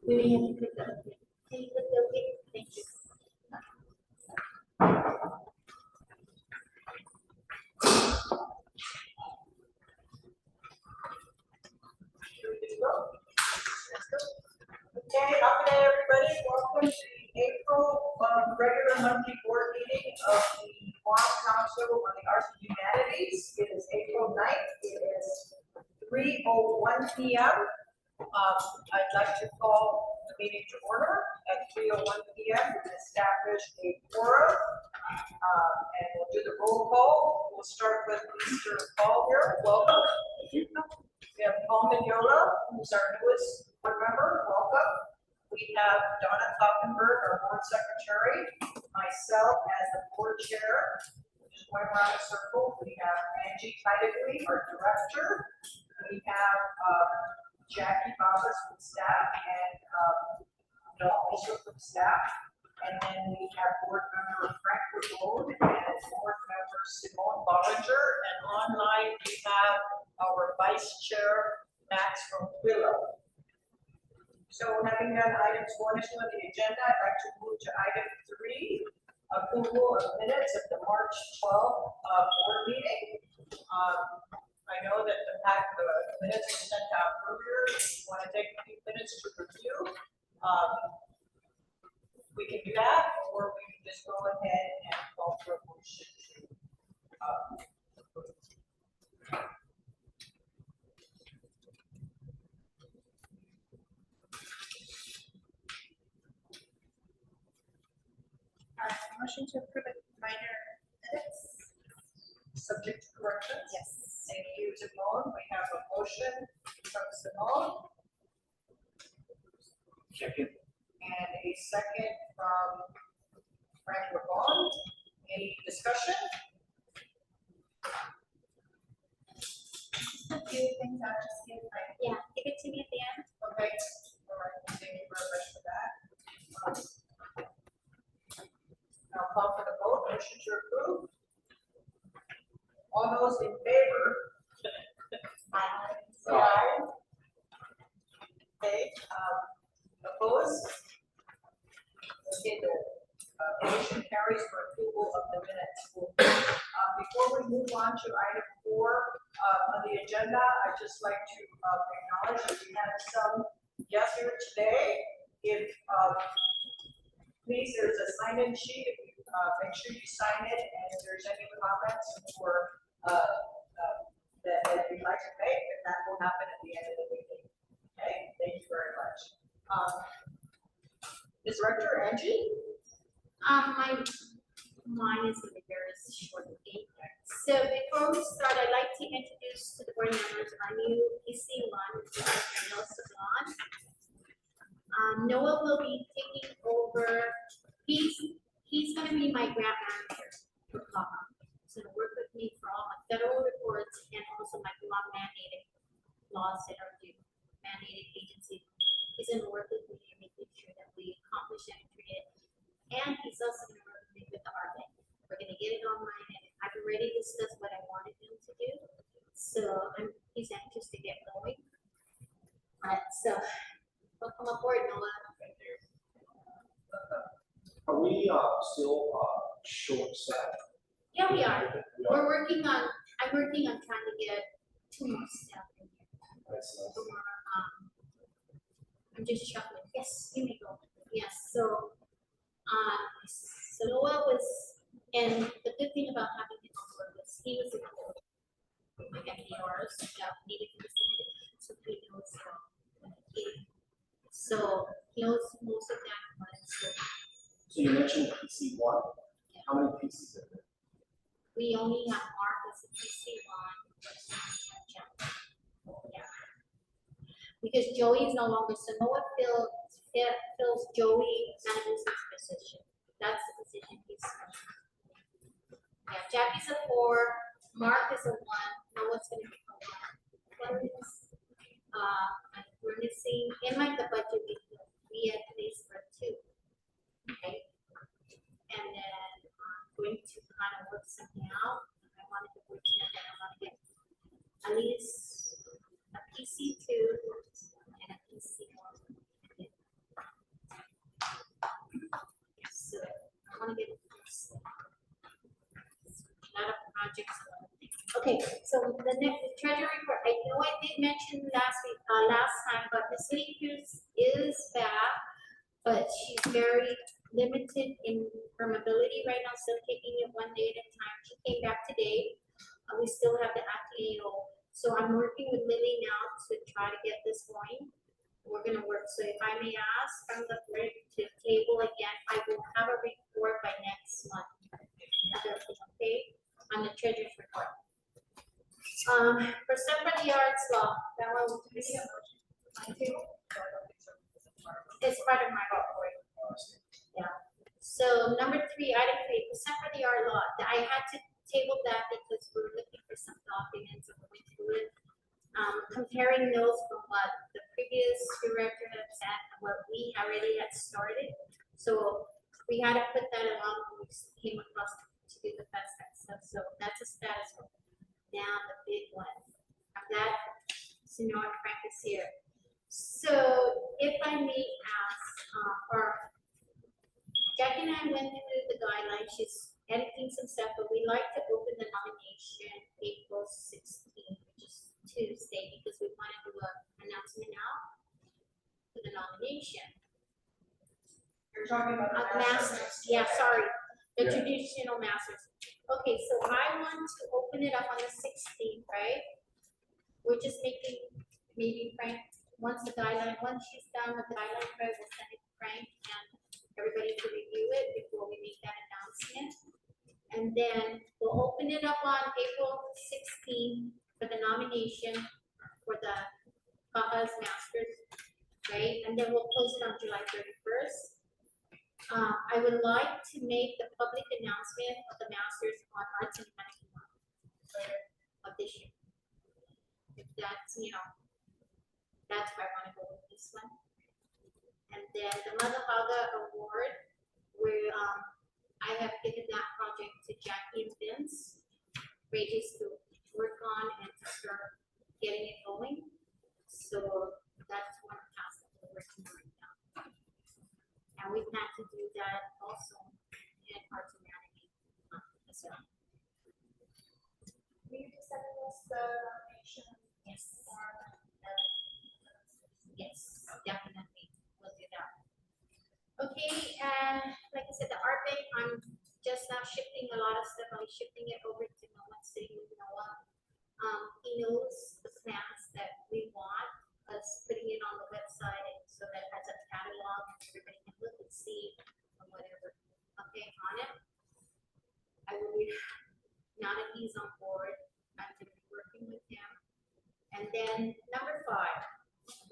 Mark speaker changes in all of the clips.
Speaker 1: We have to click the OK. Can you click the OK? Thank you.
Speaker 2: Okay, afternoon, everybody. Welcome to the April regular monthly board meeting of the Guam Council on the Arts and Humanities. It is April 9th. It is 3:01 p.m. I'd like to call the meeting to order at 3:01 p.m. and establish a quorum. And we'll do the roll call. We'll start with Mr. Paul here. Welcome. We have Paul Mignola, who's our newest board member. Welcome. We have Donna Kloppenberg, our board secretary. Myself as the board chair. Just going around the circle. We have Angie Tidegly, our director. We have Jackie Babas from staff and also from staff. And then we have board member Frank Ramon and board member Simone Bollinger. And online we have our vice chair, Max from Willow. So having done items 1 and 2 on the agenda, I'd like to move to item 3, approval of minutes of the March 12th board meeting. I know that the minutes were sent out earlier. If you want to take a few minutes to review, we can do that, or we can just go ahead and call for a motion to approve.
Speaker 1: Motion to approve a minor edits.
Speaker 2: Subject to corrections?
Speaker 1: Yes.
Speaker 2: Thank you, Simone. We have a motion from Simone.
Speaker 3: Second.
Speaker 2: And a second from Frank Ramon. Any discussion?
Speaker 1: Just a few things I'll just give like, yeah, give it to me at the end.
Speaker 2: Okay. All right. Thank you very much for that. Now call for the vote. Motion to approve. All those in favor? Say aye. Okay. Opposed? Okay, the motion carries for approval of the minutes. Before we move on to item 4 on the agenda, I'd just like to acknowledge that we have some guests here today. If please, there's a sign-in sheet. If you make sure you sign it, and if there's any comments or that you'd like to make, then that will happen at the end of the meeting. Okay, thank you very much. Ms. Rector, Angie?
Speaker 1: Mine is going to be very short and sweet. So before we start, I'd like to introduce to the board members our new PC1, Noah Sablon. Noah will be taking over. He's going to be my grant manager for CAHA. He's going to work with me for all my federal reports and also my Guam mandated laws that are due, mandated agency. He's going to work with me and making sure that we accomplish and treat it. And he's also going to work with me with the art bank. We're going to get it online, and I've already discussed what I wanted him to do. So he's anxious to get going. All right, so welcome aboard, Noah.
Speaker 2: Thank you.
Speaker 3: Are we still short staffed?
Speaker 1: Yeah, we are. I'm working on trying to get 2 more staff in here.
Speaker 3: That's
Speaker 1: So, I'm just shuffling. Yes, you may go. Yes, so Noah was, and the good thing about having him on board was he was like NPRs that needed to be submitted, so he knows so he knows most of that.
Speaker 3: So you mentioned PC1. How many pieces are there?
Speaker 1: We only have Mark as a PC1. Yeah. Because Joey is no longer, so Noah fills Joey Sanderson's position. That's the position he's in. Yeah, Jackie's a 4, Mark is a 1, Noah's gonna be a 1. We're missing, in like the budget, we had place for 2. Okay. And then going to kind of work something out. I wanted to work together. I want to get at least a PC2 and a PC1. so the next, the treasury report, I know I did mention last week, last time, but Ms. Lee Cruz is back, but she's very limited in her mobility right now, still taking it one day at a time. She came back today. We still have the ATO, so I'm working with Lily now to try to get this going. We're gonna work, so if I may ask from the board to table again, I will have a report by next month. Okay, on the treasurer's report. For stuff for the arts law, that one was pretty much. It's part of my report. Yeah. So number 3, item 3, percent for the art law. I had to table that because we were looking for some documents and we went through it. Comparing notes from what the previous director had said and what we already had started. So we had to put that along when we came across to do the best stuff. So that's a status quo. Now the big one. I'm glad Senor Frank is here. So if I may ask, or Jackie and I went through the guidelines, she's editing some stuff, but we like to open the nomination April 16th, which is Tuesday, because we want to do an announcement now for the nomination.
Speaker 2: You're talking about the
Speaker 1: Masters, yeah, sorry, the
Speaker 3: Yeah.
Speaker 1: traditional masters. Okay, so I want to open it up on the 16th, right? We're just making, maybe Frank, once she's done with the guideline, we'll send it to Frank and everybody to review it before we make that announcement. And then we'll open it up on April 16th for the nomination for the CAHA's Masters, right? And then we'll close it on July 31st. I would like to make the public announcement of the Masters on Arts and Humanities Month of this year. If that's, that's where I want to go with this one. And then the Mother Haga Award, where I have given that project to Jackie and Vince, Regis to work on and to start getting it going. So that's one task that we're working on right now. And we plan to do that also in Arts and Humanities as well.
Speaker 2: Will you just send us the nomination?
Speaker 1: Yes. Yes, definitely. We'll do that. Okay, and like I said, the art bank, I'm just now shifting a lot of stuff. I'm shifting it over to Noah, sitting with Noah. He knows the plans that we want, us putting it on the website so that as a catalog, everybody can look and see or whatever. Okay, on it. I will be, now that he's on board, I'm going to be working with him. And then number 5,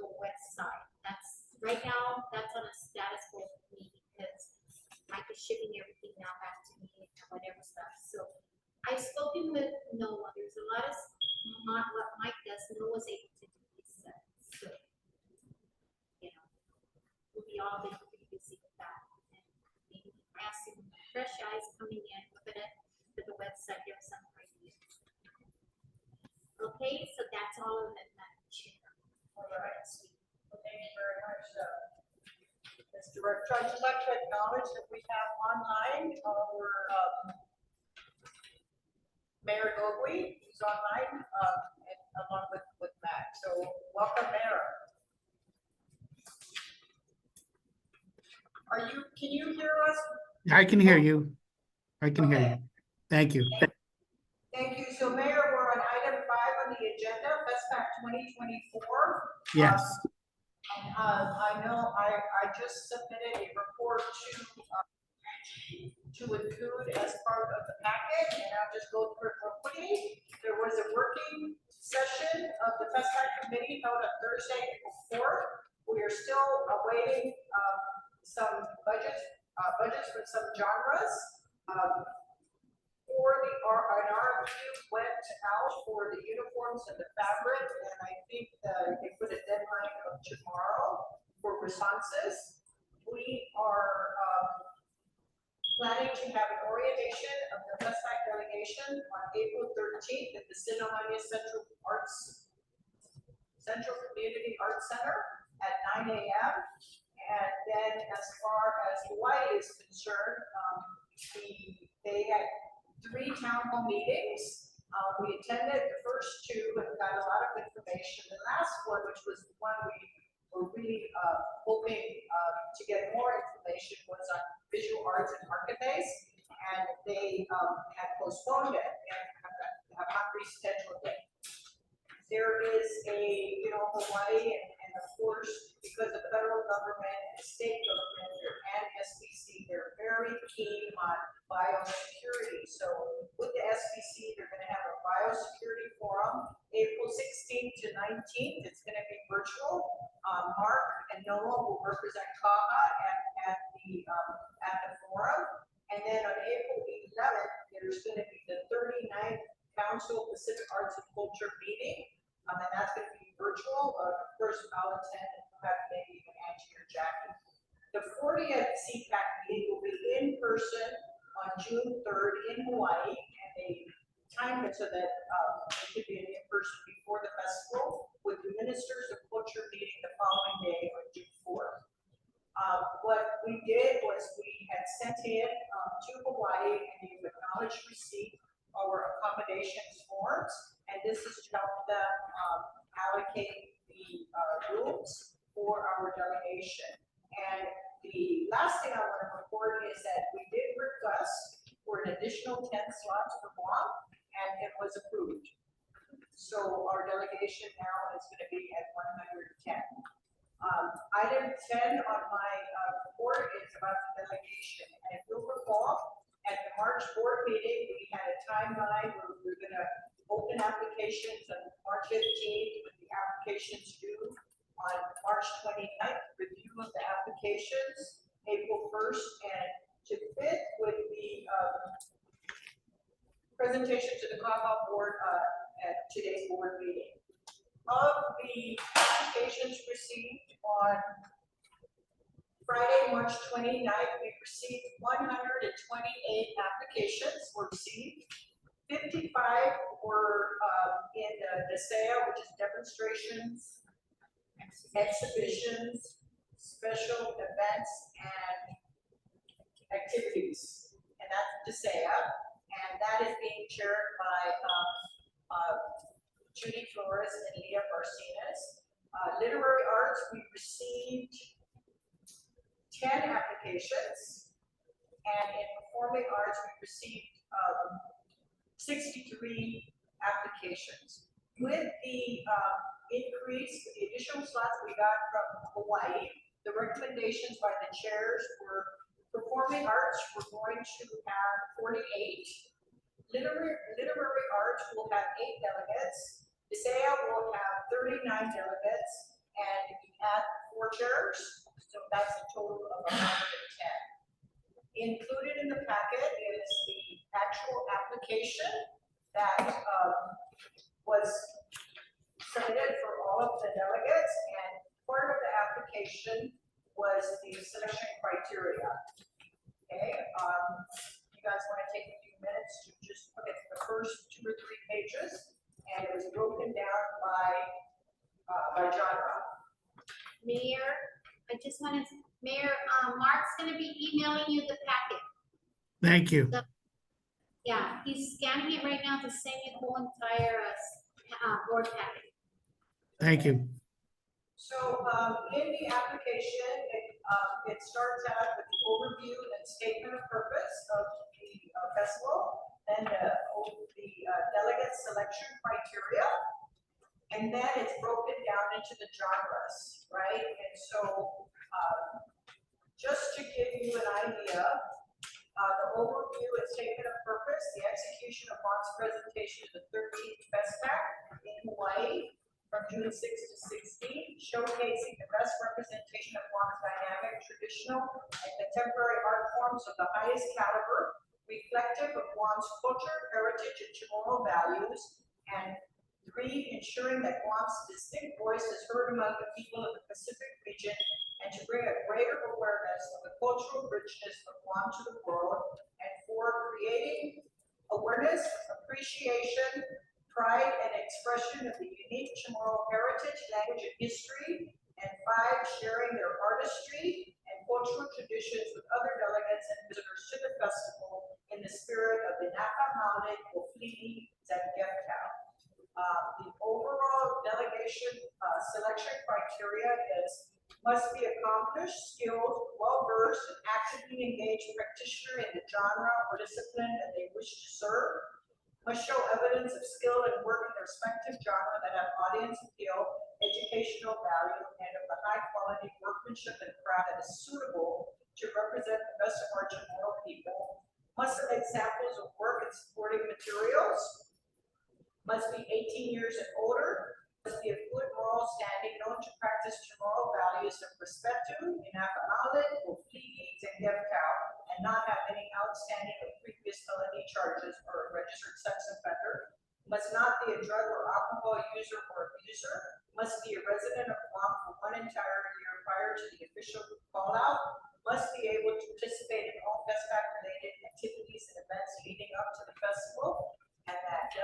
Speaker 1: the website. That's right now, that's on a status quo for me because Mike is shipping everything now back to me and whatever stuff. So I've spoken with Noah. There's a lot of what Mike does, Noah's able to do this stuff. So, we'll be all been pretty busy with that. And maybe ask him fresh eyes coming in, look at it, for the website, give us some ideas. Okay, so that's all of it, Madam Chair.
Speaker 2: All right. Well, thank you very much, Mr. Director. I'd just like to acknowledge that we have online our Mayor Gogui, who's online, and along with Matt. So welcome, Mayor. Can you hear us?
Speaker 4: I can hear you. I can hear you. Thank you.
Speaker 2: Thank you. So Mayor, we're on item 5 on the agenda, Best Back 2024.
Speaker 4: Yes.
Speaker 2: I know I just submitted a report to include as part of the packet, and I'll just go through it real quickly. There was a working session of the Best Back Committee held on Thursday, April 4th. We are still awaiting some budgets for some genres. An RFQ went out for the uniforms and the fabric, and I think they put a deadline of tomorrow for responses. We are planning to have an orientation of the West Side delegation on April 13th at the Sinaloa Central Community Arts Center at 9 a.m. And then as far as Hawaii is concerned, they had 3 town hall meetings We attended the first two and got a lot of information. The last one, which was the one we were really hoping to get more information, was on visual arts and market days, and they had postponed it and have not rescheduled it. There is Hawaii and of course, because the federal government and state government and SBC, they're very keen on biosecurity. So with the SBC, they're going to have a biosecurity forum April 16th to 19th. It's going to be virtual. Mark and Noah will represent CAHA at the forum. And then on April 11th, there's going to be the 39th Council Pacific Arts and Culture meeting. And that's going to be virtual. Of course, I'll attend and perhaps maybe even Angie or Jackie. The 40th CPAC meeting will be in person on June 3rd in Hawaii, and they timed it so that it could be in person before the festival, with the Ministers of Culture meeting the following day on June 4th. What we did was we had sent in to Hawaii and you've acknowledged receipt our accommodations forms, and this is to help them allocate the rooms for our delegation. And the last thing I want to report is that we did request for an additional 10 slots for Guam, and it was approved. So our delegation now is going to be at 110. Item 10 on my report is about the delegation. And if you'll recall, at the March board meeting, we had a timeline where we were going to open applications on March 15th, with the applications due on March 29th, review of the applications April 1st, and to fit with the presentation to the CAHA board at today's board meeting. Of the applications received on Friday, March 29th, we received 128 applications were received. 55 were in the CAHA, which is demonstrations, exhibitions, special events, and activities. And that's the CAHA. And that is being chaired by Judy Flores and Leah Marcinez. Literary arts, we received 10 applications, and in performing arts, we received 63 applications. With the increase, the additional slots we got from Hawaii, the recommendations by the chairs were performing arts, we're going to have 48. Literary arts will have 8 delegates. The CAHA will have 39 delegates, and we add 4 chairs, so that's a total of 110. Included in the packet is the actual application that was submitted for all of the delegates, and part of the application was the selection criteria. Okay, you guys want to take a few minutes to just look at the first 2 or 3 pages, and it was broken down by genre.
Speaker 1: Mayor, I just wanted to, Mayor, Mark's gonna be emailing you the packet.
Speaker 4: Thank you.
Speaker 1: Yeah, he's scanning it right now to send you the whole entire board packet.
Speaker 4: Thank you.
Speaker 2: So in the application, it starts out with the overview and statement of purpose of the festival, then the delegate selection criteria, and then it's broken down into the genres, right? And so just to give you an idea, the overview and statement of purpose, the execution of Juan's presentation to the 13th FESPAC in Hawaii from June 6th to 16th, showcasing the best representation of Guam's dynamic, traditional, and contemporary art forms of the highest caliber, reflective of Guam's culture, heritage, and Chamorro values. And 3, ensuring that Guam's distinct voice is heard among the people of the Pacific region, and to bring a greater awareness of the cultural richness of Guam to the world. And 4, creating awareness, appreciation, pride, and expression of the unique Chamorro heritage, language, and history. And 5, sharing their artistry and cultural traditions with other delegates and visitors to the festival in the spirit of the Naka Maune Ofili Zangia criteria is must be accomplished, skilled, well-versed, and actively engaged practitioner in the genre or discipline that they wish to serve. Must show evidence of skill and work in their respective genre that have audience appeal, educational value, and of the high quality workmanship and craft that is suitable to represent the best of our Chamorro people. Must submit samples of work and supporting materials. Must be 18 years and older. Must be of good moral standing, known to practice Chamorro values of respeto, inapalale, ofliges, and devcow, and not have any outstanding or previous felony charges or a registered sex offender. Must not be a drug or alcohol user or abuser. Must be a resident of Guam for one entire year prior to the official call out. Must be able to participate in all FESPAC related activities and events leading up to the festival, and that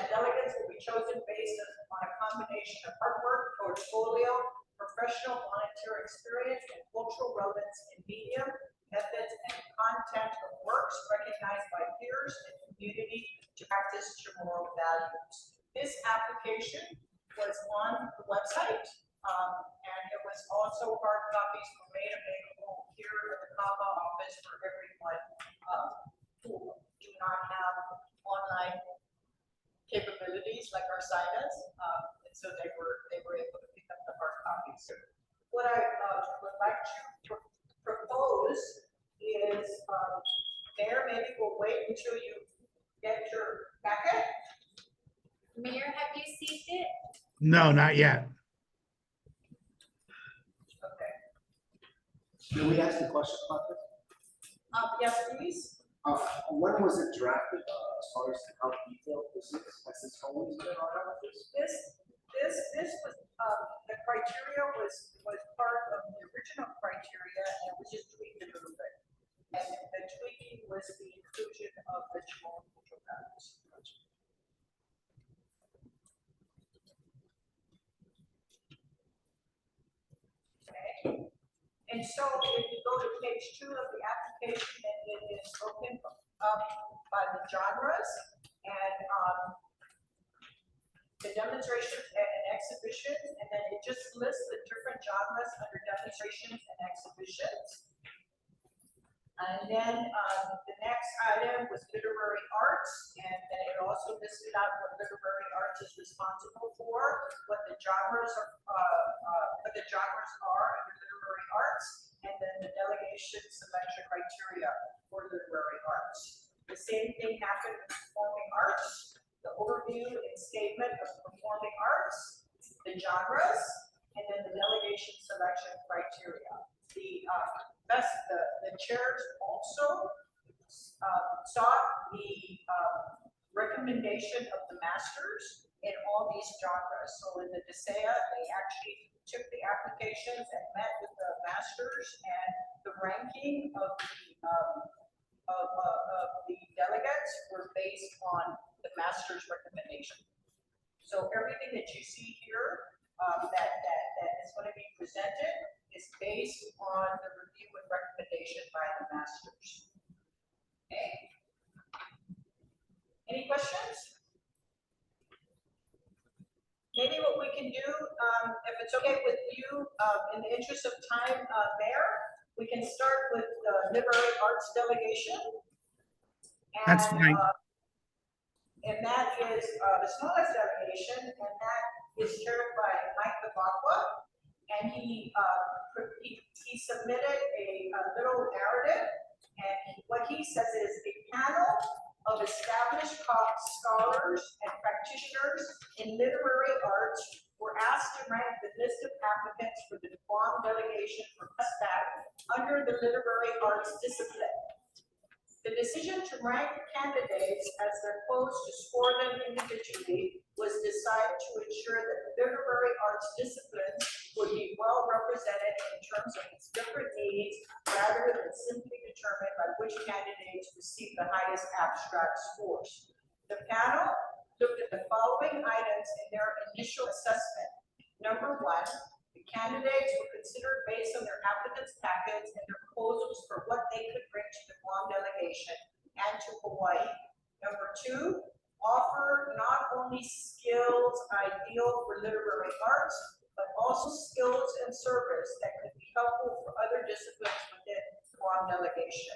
Speaker 2: delegates will be chosen based on a combination of hard work, portfolio, professional volunteer experience, and cultural relevance in medium, methods, and content of works recognized by peers and community to practice Chamorro values. This application was on the website, and it was also hard copies were made available here at the CAHA office for everyone who do not have online capabilities like our side does, and so they were able to pick up the hard copies. What I would like to propose is, Mayor, maybe we'll wait until you get your packet.
Speaker 1: Mayor, have you seen it?
Speaker 4: No, not yet.
Speaker 2: Okay.
Speaker 3: Can we ask a question about this?
Speaker 2: Yes, please.
Speaker 3: When was it drafted, as far as how detailed this is? Has this always been on our list?
Speaker 2: This was, the criteria was part of the original criteria, and it was just tweaked a little bit. And the tweaking was the inclusion of the Chamorro cultural values. Okay. And so if you go to page 2 of the application, then it is broken up by the genres and the demonstrations and exhibitions, and then it just lists the different genres under demonstrations and exhibitions. And then the next item was literary arts, and then it also listed out what literary arts is responsible for, what the genres are under literary arts, and then the delegation selection criteria for literary arts. The same thing happened with performing arts, the overview and statement of performing arts, the genres, and then the delegation selection criteria. The chairs also sought the recommendation of the masters in all these genres. So in the CAHA, they actually took the applications and met with the masters, and the ranking of the delegates were based on the master's recommendation. So everything that you see here that is going to be presented is based on the review and recommendation by the masters. Okay. Any questions? Maybe what we can do, if it's okay with you, in the interest of time, Mayor, we can start with the literary arts delegation.
Speaker 4: That's fine.
Speaker 2: And that is the smallest delegation, and that is chaired by Mike Babakwa. And he submitted a little narrative, and what he says is a panel of established scholars and practitioners in literary arts were asked to rank the list of applicants for the Guam delegation for FESPAC under the literary arts discipline. The decision to rank candidates as opposed to score them individually was decided to ensure that the literary arts disciplines would be well represented in terms of its different needs, rather than simply determined by which candidates received the highest abstract scores. The panel looked at the following items in their initial assessment. Number 1, the candidates were considered based on their applicants' packets and their proposals for what they could bring to the Guam delegation and to Hawaii. Number 2, offer not only skills ideal for literary arts, but also skills and service that could be helpful for other disciplines within the Guam delegation.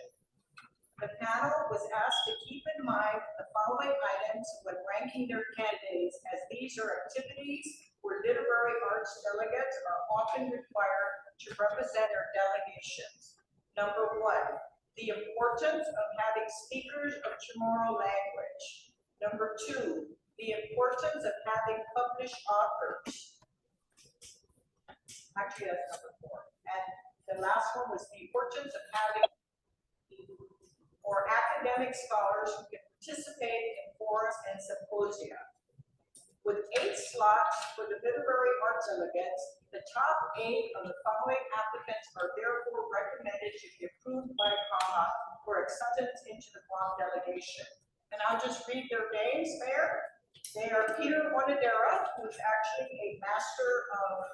Speaker 2: The panel was asked to keep in mind the following items when ranking their candidates, as these are activities where literary arts delegates are often required to represent their delegations. Number one, the importance of having speakers of Chamorro language. Number two, the importance of having published authors. Actually, that's number four. And the last one was the importance of having or academic scholars who can participate in forums and symposia. With 8 slots for the literary arts delegates, the top 8 of the following applicants are therefore recommended to be approved by CAHA for acceptance into the Guam delegation. And I'll just read their names there. They are Peter Wanadera, who is actually a master of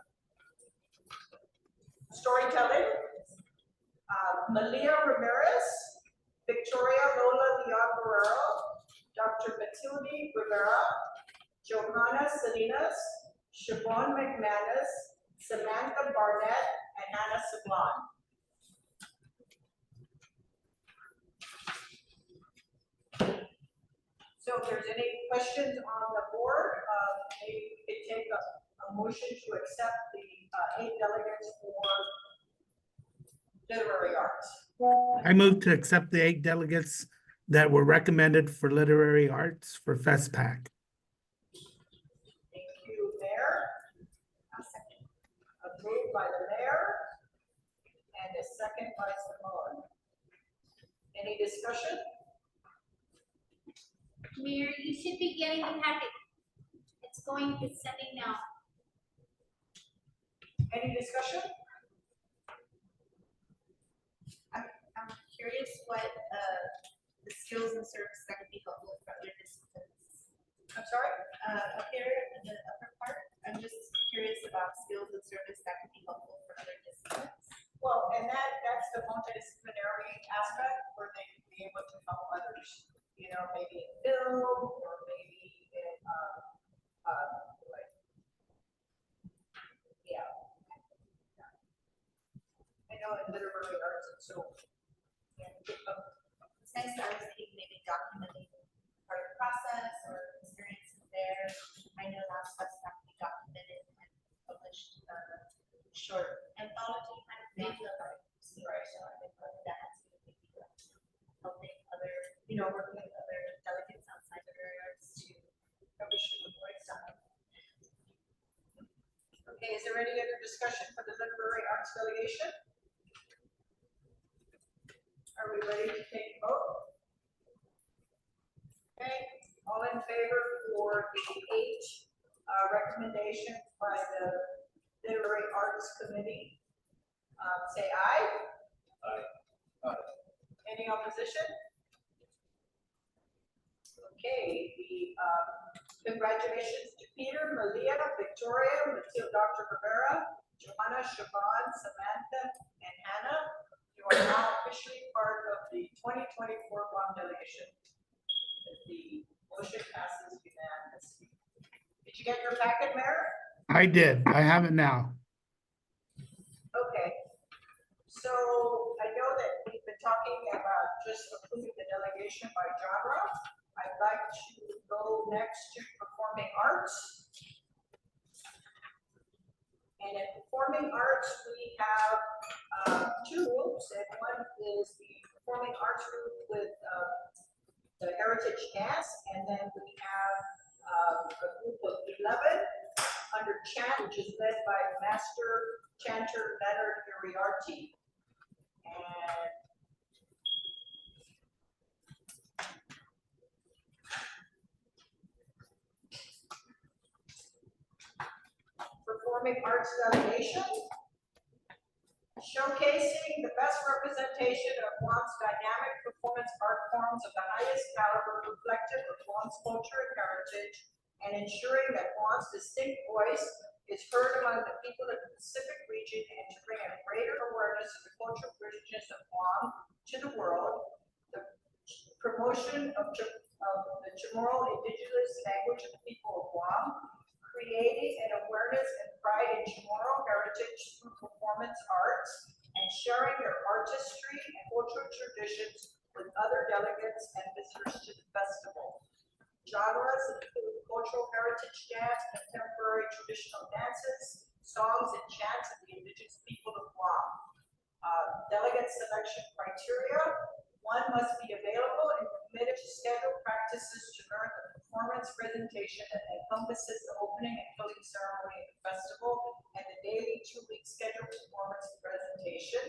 Speaker 2: storytelling, Malia Ramirez, Victoria Lola Leon Guerrero, Dr. Matilde Rivera, Johanna Salinas, Siobhan McManus, Samantha Barnett, and Hannah Sablon. So if there's any questions on the board, maybe we could take a motion to accept the 8 delegates for literary arts.
Speaker 4: I move to accept the 8 delegates that were recommended for literary arts for FESPAC.
Speaker 2: Thank you, Mayor. Approved by the mayor and a second by Simone. Any discussion?
Speaker 1: Mayor, you should be getting the packet. It's sending now.
Speaker 2: Any discussion?
Speaker 5: I'm curious what the skills and service that could be helpful for other disciplines.
Speaker 2: I'm sorry?
Speaker 5: Up here in the upper part, I'm just curious about skills and service that could be helpful for other disciplines.
Speaker 2: Well, and that's the multidisciplinary aspect where they can be able to help others. You know, maybe in film or maybe in like, yeah. I know in literary arts and so. Yeah.
Speaker 5: It's nice that I was thinking maybe documenting part of the process or experiences there. I know that stuff has to be documented and published short anthology kind of thing. Right. So I think that has to be helping other, working with other delegates outside of areas to publish the voice on.
Speaker 2: Okay, is there any other discussion for the literary arts delegation? Are we ready to take a vote? Okay, all in favor for the 8 recommendations by the Literary Arts Committee, say aye.
Speaker 3: Aye.
Speaker 2: Any opposition? Okay, congratulations to Peter, Malia, Victoria, Matilde, Dr. Rivera, Johanna, Siobhan, Samantha, and Hannah. You are now officially part of the 2024 Guam delegation. The motion passes unanimously. Did you get your packet, Mayor?
Speaker 4: I did. I have it now.
Speaker 2: Okay. So I know that we've been talking about just approving the delegation by genre. I'd like to go next to performing arts. And in performing arts, we have 2 groups, and one is the performing arts group with the heritage dance, and then we have a group of 11 under chant, which is led by Master Chanter Leonard Iriarty. And performing arts delegation, showcasing the best representation of Guam's dynamic performance art forms of the highest caliber reflective of Guam's culture and heritage, and ensuring that Guam's distinct voice is heard among the people of the Pacific region, and to bring a greater awareness of the cultural richness of Guam to the world. The promotion of of the Chamorro indigenous language of the people of Guam, creating an awareness and pride in Chamorro heritage through performance arts, and sharing their artistry and cultural traditions with other delegates and visitors to the festival. Genres include cultural heritage dance, contemporary traditional dances, songs, and chants of the indigenous people of Guam. Delegate selection criteria: one must be available and committed to scheduled practices to learn the performance presentation that encompasses the opening and closing ceremony of the festival and the daily 2-week scheduled performance presentation.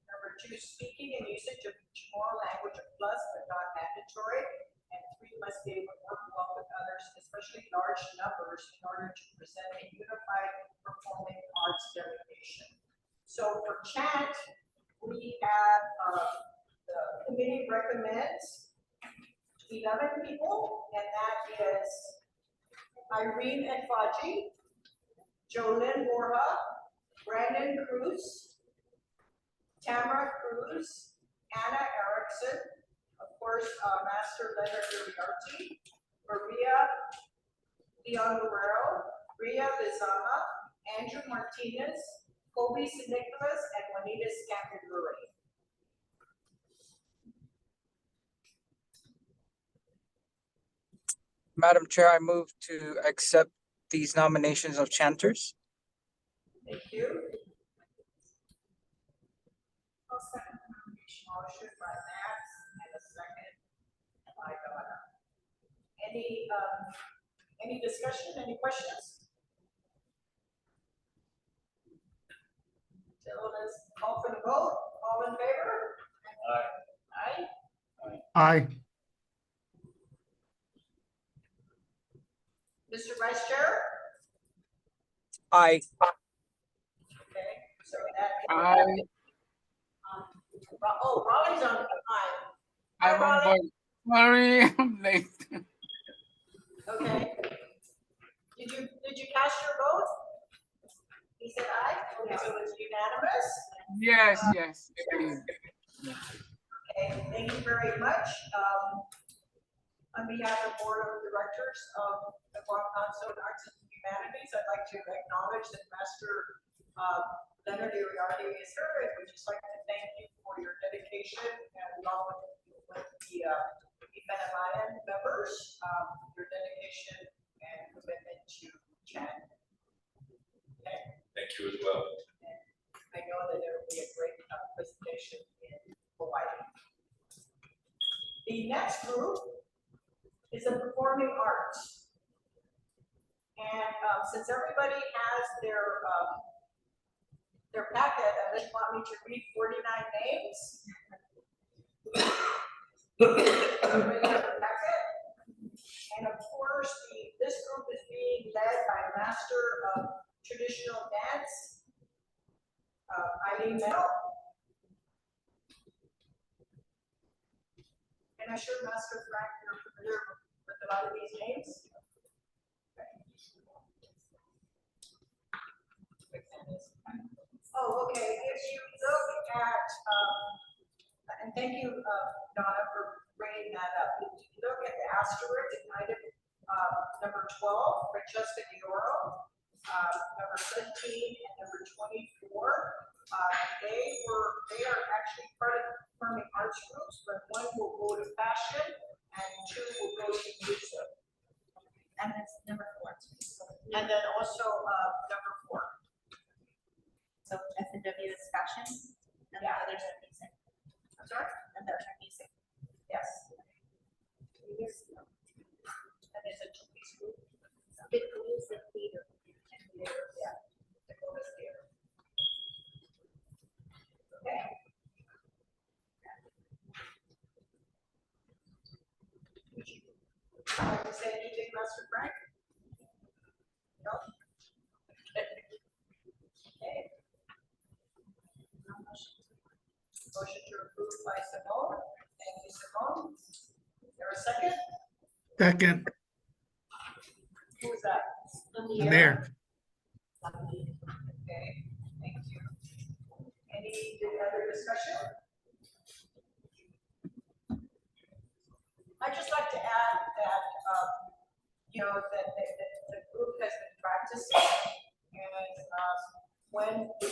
Speaker 2: Number 2, speaking and usage of the Chamorro language are plus but not mandatory. And 3, must be able to work well with others, especially large numbers, in order to present a unified performing arts delegation. So for chant, we have, the committee recommends 11 people, and that is Irene Edfaji, Jolyn Borja, Brandon Cruz, Tamara Cruz, Anna Erickson, of course, Master Leonard Uriarte, Maria Leon Guerrero, Ria Lizama, Andrew Martinez, Kobe Nicholas, and Juanita Scamperuri.
Speaker 6: Madam Chair, I move to accept these nominations of chanters.
Speaker 2: Thank you. I'll second the nomination. Motion by Max and a second by Donna. Any discussion, any questions? So let's call for the vote. All in favor? Aye.
Speaker 4: Aye.
Speaker 2: Mr. Vice Chair?
Speaker 6: Aye.
Speaker 2: Okay, so that.
Speaker 7: I
Speaker 2: Oh, Raleigh's on aye.
Speaker 7: I'm on board. Sorry, I'm late.
Speaker 2: Okay. Did you cast your vote? He said aye. Okay, so it's unanimous.
Speaker 7: Yes, yes. Please.
Speaker 2: Okay, thank you very much. On behalf of the Board of Directors of the Guam Council of Arts and Humanities, I'd like to acknowledge that Master Leonard Uriarte is here, and we'd just like to thank you for your dedication and along with the Ipanamayan members, your dedication and commitment to Chan. Okay.
Speaker 8: Thank you as well.
Speaker 2: And I know that there will be a great presentation in Hawaii. The next group is the performing arts. And since everybody has their packet, I just want me to read 49 names. Everybody have a packet? And of course, this group is being led by Master of Traditional Dance, Eileen Mel. And I'm sure Master Frank, you're familiar with a lot of these names. Oh, okay, if you look at, and thank you, Donna, for bringing that up. If you look at the asterisk, it might have, number 12, Francesca Dioro, number 17, and number 24. They are actually part of the performing arts groups, but one will go to fashion and 2 will go to music.
Speaker 5: And that's number 4.
Speaker 2: And then also, number 4.
Speaker 5: So S&W is fashion, and the
Speaker 2: Yeah.
Speaker 5: others are music,
Speaker 2: I'm sorry?
Speaker 5: and those are music.
Speaker 2: Yes. And it's a 2-piece group.
Speaker 1: Big music theater.
Speaker 2: Yeah. Dakota's theater. Okay. Want to say anything, Master Frank? No? Okay. Motion to approve by Simone. Thank you, Simone. Is there a second?
Speaker 4: Second,
Speaker 2: Who is that?
Speaker 4: Mayor.
Speaker 2: Okay, thank you. Any other discussion? I I'd just like to add that, you know, that the group has been practicing, and, when the,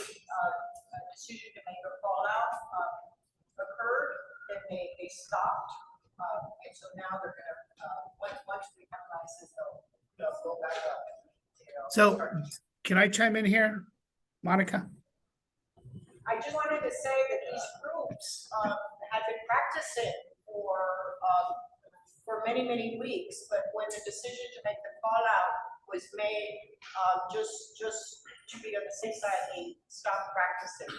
Speaker 2: decision to make a call out, occurred, then they stopped. And so now they're gonna, once we have license, they'll go back up, you know.
Speaker 4: So
Speaker 2: start.
Speaker 4: can I chime in here, Monica?
Speaker 2: I just wanted to say that these groups, have been practicing for many, many weeks, but when the decision to make the call out was made, just to be on the safe side, they stopped practicing.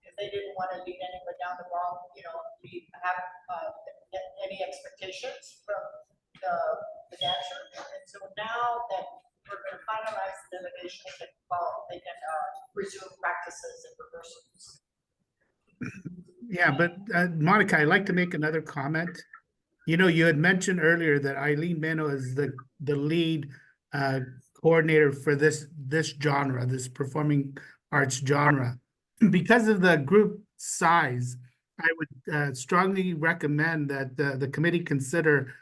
Speaker 2: If they didn't want to lead anyone down the wrong, you know, have, any expectations from the dancer. And so now that we're gonna finalize the delegation, they can resume practices and rehearsals.
Speaker 4: Yeah, but Monica, I'd like to make another comment. You know, you had mentioned earlier that Eileen Meno is the lead coordinator for this genre, this performing arts genre. Because of the group size, I would strongly recommend that the committee consider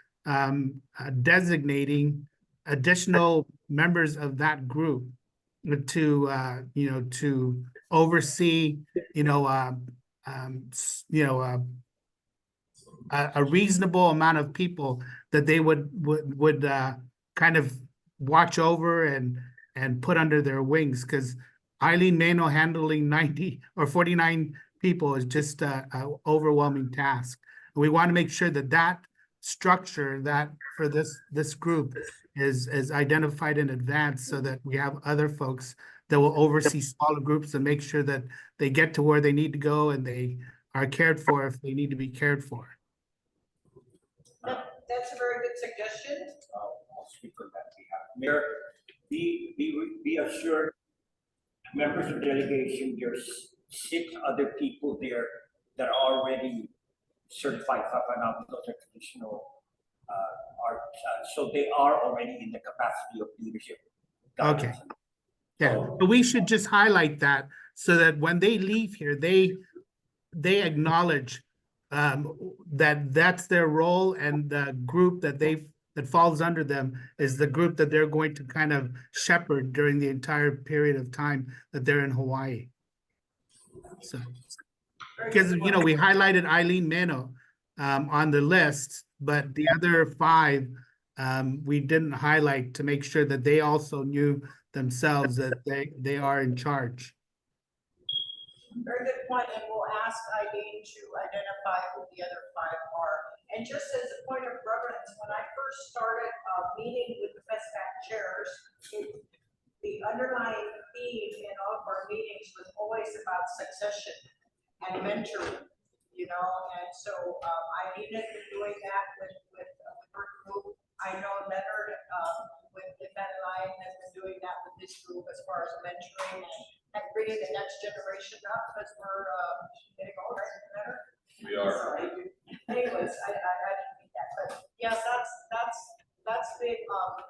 Speaker 4: designating additional members of that group to you know, to oversee, you know, a reasonable amount of people that they would kind of watch over and put under their wings, because Eileen Mano handling 90 or 49 people is just a overwhelming task. We want to make sure that that structure that for this group is identified in advance, so that we have other folks that will oversee smaller groups and make sure that they get to where they need to go and they are cared for if they need to be cared for.
Speaker 2: That's a very good suggestion.
Speaker 8: I'll speak on that behalf. Mayor, be assured, members of delegation, there's 6 other people there that are already certified Fafanam, those are traditional art. So they are already in the capacity of leadership.
Speaker 4: Okay. Yeah, but we should just highlight that so that when they leave here, they acknowledge that that's their role, and the group that falls under them is the group that they're going to kind of shepherd during the entire period of time that they're in Hawaii. So, because, you know, we highlighted Eileen Mano on the list, but the other 5 we didn't highlight to make sure that they also knew themselves that they are in charge.
Speaker 2: Very good point, and we'll ask Eileen to identify who the other 5 are. And just as a point of reference, when I first started meeting with the FESPAC chairs, the underlying theme in all of our meetings was always about succession and mentoring, you know, and so Eileen has been doing that with her group. I know Leonard with the Lion has been doing that with this group as far as mentoring and bringing the next generation up, because we're getting older, right, Leonard?
Speaker 9: We are.
Speaker 2: Sorry. Anyways, I didn't mean that, but yes, that's been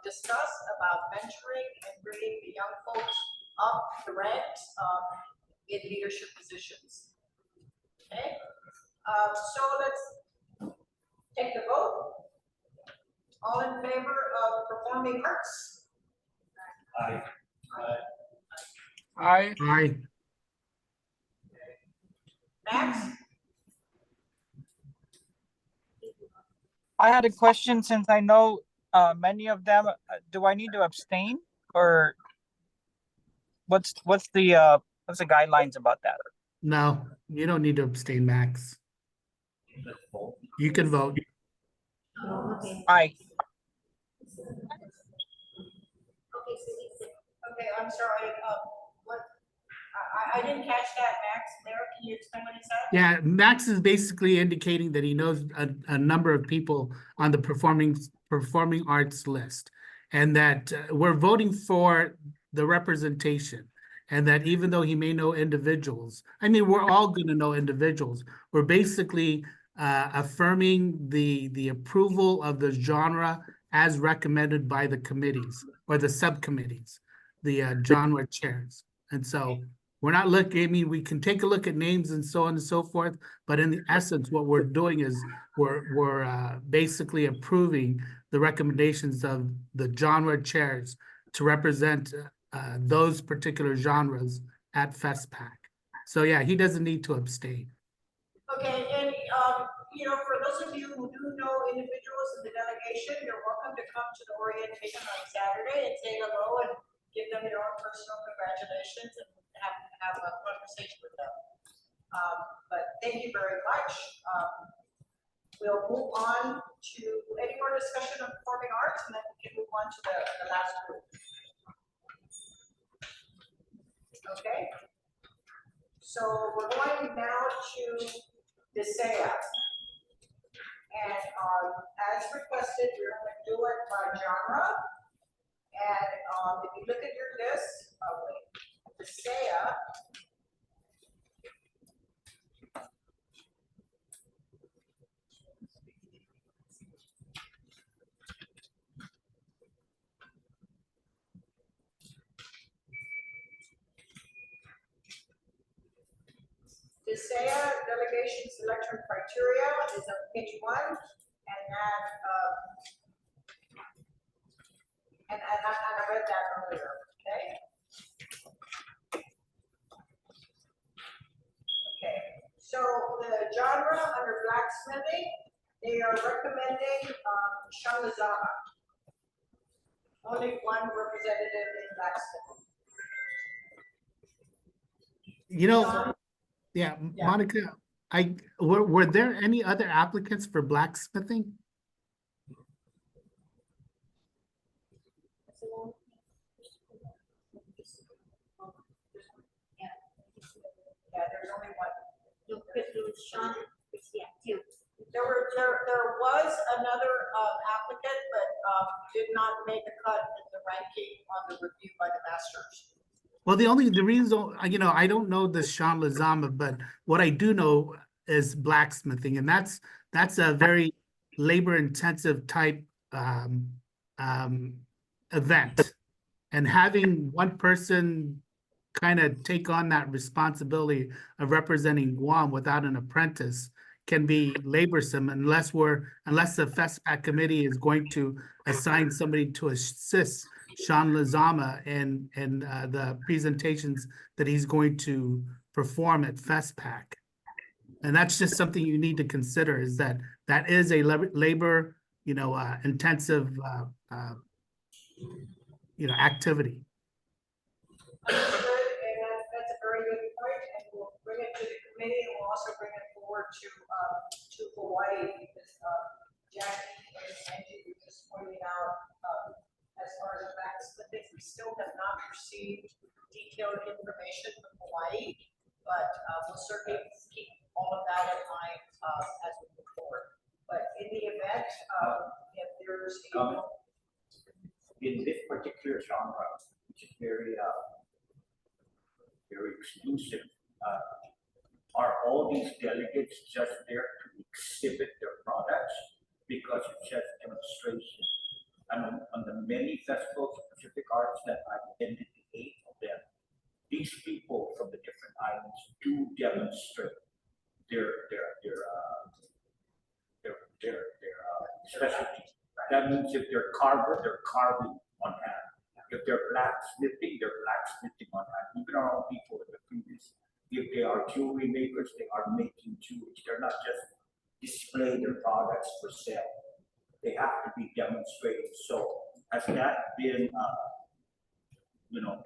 Speaker 2: discussed about mentoring and bringing the young folks up the ranks in leadership positions. Okay, so let's take the vote. All in favor of performing arts?
Speaker 8: Aye.
Speaker 4: Aye.
Speaker 2: Max?
Speaker 6: I had a question, since I know many of them. Do I need to abstain, or what's the guidelines about that?
Speaker 4: No, you don't need to abstain, Max. You can vote.
Speaker 1: Oh, okay.
Speaker 6: Aye.
Speaker 1: Okay, so we said,
Speaker 2: Okay, I'm sorry, what, I didn't catch that, Max. Mara, can you explain what he said?
Speaker 4: Yeah, Max is basically indicating that he knows a number of people on the performing arts list, and that we're voting for the representation, and that even though he may know individuals, I mean, we're all going to know individuals. We're basically affirming the approval of the genre as recommended by the committees or the subcommittees, the genre chairs. And so we're not looking, I mean, we can take a look at names and so on and so forth, but in the essence, what we're doing is we're basically approving the recommendations of the genre chairs to represent those particular genres at FestPac. So yeah, he doesn't need to abstain.
Speaker 2: Okay, and, for those of you who do know individuals in the delegation, you're welcome to come to the orientation on Saturday and say hello and give them your own personal congratulations and have a conversation with them. But thank you very much. We'll move on to any more discussion on performing arts, and then we can move on to the last group. Okay. So we're going now to the CAHA. And as requested, we're going to do it by genre. And if you look at your list, the CAHA. The CAHA delegation selection criteria is on page 1, and I read that earlier. Okay. So the genre under blacksmithing, they are recommending Shamazama. Only one representative in blacksmithing.
Speaker 4: You know, yeah, Monica, were there any other applicants for blacksmithing?
Speaker 2: Yeah, there's only one.
Speaker 1: There was Sean, yeah, two.
Speaker 2: There was another applicant, but did not make a cut in the ranking on the review by the masters.
Speaker 4: Well, the reason, I don't know this Sean Lazama, but what I do know is blacksmithing, and that's a very labor-intensive type event. And having one person kind of take on that responsibility of representing Guam without an apprentice can be laborsome unless the FESPAC committee is going to assign somebody to assist Sean Lazama and the presentations that he's going to perform at FESPAC. And that's just something you need to consider, is that is a labor, intensive, activity.
Speaker 2: Understood, and that's a very good point, and we'll bring it to the committee, and we'll also bring it forward to Hawaii, because Jackie and Angie were just pointing out, as far as blacksmithing, we still have not received detailed information from Hawaii, but we'll certainly keep all of that in mind as we move forward. But in the event, if there's
Speaker 8: in this particular genre, which is very exclusive, are all these delegates just there to exhibit their products because it's just demonstration? And on the many festivals of Pacific Arts that I've attended, the 8 of them, these people from the different islands do demonstrate their specialty. That means if they're carver, they're carving on hand. If they're blacksmithing, they're blacksmithing on hand. Even our own people in the previous, if they are jewelry makers, they are making jewelry. They're not just displaying their products for sale. They have to be demonstrating. So has that been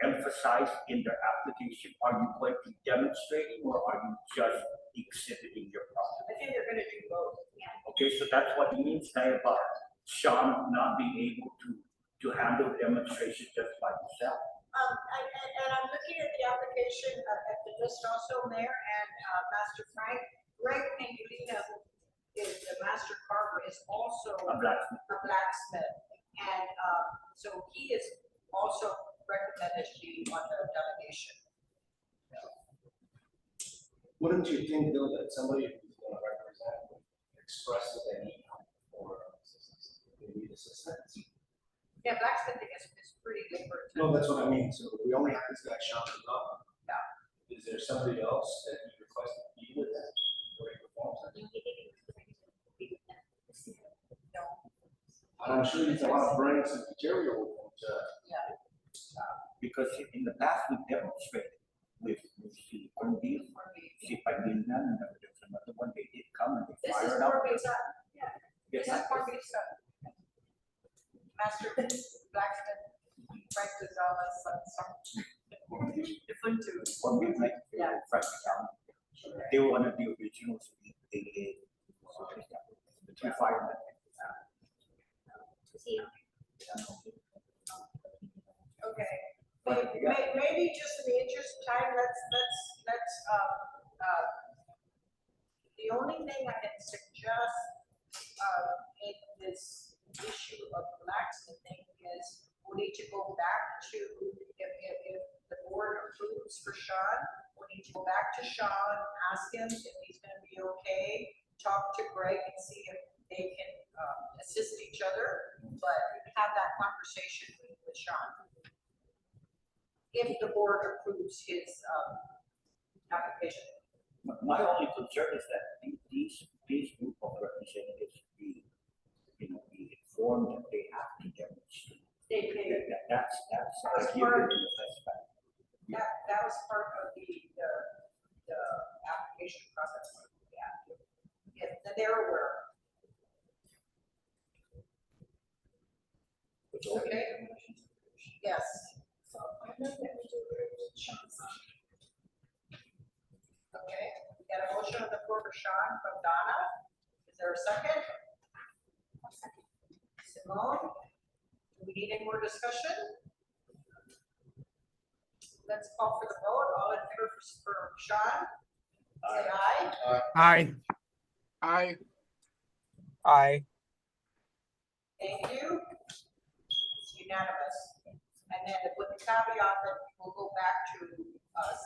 Speaker 8: emphasized in their application? Are you going to be demonstrating, or are you just exhibiting your product?
Speaker 2: I think they're going to do both.
Speaker 1: Yeah.
Speaker 8: Okay, so that's what it means now about Sean not being able to handle demonstration just by himself.
Speaker 2: And I'm looking at the application at the list also, Mayor, and Master Frank. Greg Pangolina, who is the master carver, is also
Speaker 8: A blacksmith.
Speaker 2: And so he is also recommended to be on the delegation.
Speaker 3: Wouldn't you think though that somebody who's going to represent would express that they need help or they need assistance?
Speaker 2: Yeah, blacksmithing is pretty labor.
Speaker 3: No, that's what I mean. So we only have this guy Sean up.
Speaker 2: Yeah.
Speaker 3: there somebody else that you requested to be with that? Or you perform something? And I'm sure you want to bring some material with them
Speaker 8: Because in the past we demonstrated with the corned beef, si Pagina, and there was another one, they did come and they
Speaker 2: This is
Speaker 8: fired up.
Speaker 2: corned beef stuff.
Speaker 8: Yes,
Speaker 2: This is corned beef stuff. Master Blacksmith, Frank Gonzalez, different too.
Speaker 8: corned beef, like,
Speaker 2: Yeah.
Speaker 8: fried down. They were one of the originals, they did. The two firemen.
Speaker 1: See,
Speaker 2: Okay, maybe just in the interest of time, the only thing I can suggest, in this issue of blacksmithing is we need to go back to, if the board approves for Sean, we need to go back to Sean, ask him if he's gonna be okay, talk to Greg and see if they can, assist each other, but have that conversation with Sean. If the board approves his, application.
Speaker 8: My only concern is that these group of representatives be, be informed that they have to demonstrate. That's
Speaker 2: was
Speaker 8: I give
Speaker 2: part-
Speaker 8: them the best back.
Speaker 2: That was part of the application process. Yeah, that they're aware. Okay? Yes. So I know that we do Okay, we got a motion on the floor for Sean from Donna. Is there a second? Simone? Do we need any more discussion? Let's call for the vote. All in favor for Sean? Say aye.
Speaker 4: Aye.
Speaker 7: I
Speaker 6: Aye.
Speaker 2: Thank you. It's unanimous. And then with the caveat that we'll go back to us,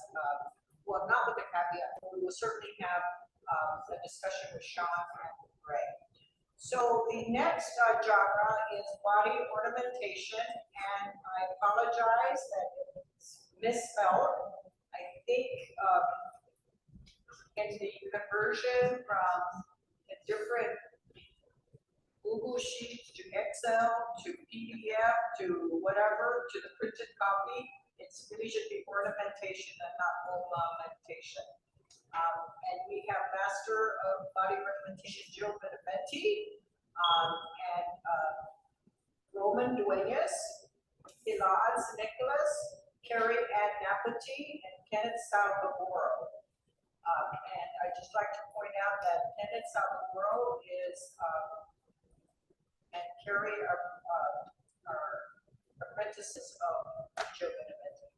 Speaker 2: well, not with the caveat, but we will certainly have a discussion with Sean and Greg. So the next genre is body ornamentation, and I apologize that it's misspelled. I think in the conversion from the different Google Sheets to Excel to PDF to whatever to the printed copy, it's really should be ornamentation and not ornamentation. And we have Master of Body Ornamentation Jill Beneventi, and Roman Duenas, Elaz Nicholas, Carrie Ann Napati, and Kenneth Salvadoro. And I'd just like to point out that Kenneth Salvadoro is, and Carrie are apprentices of Joe Beneventi.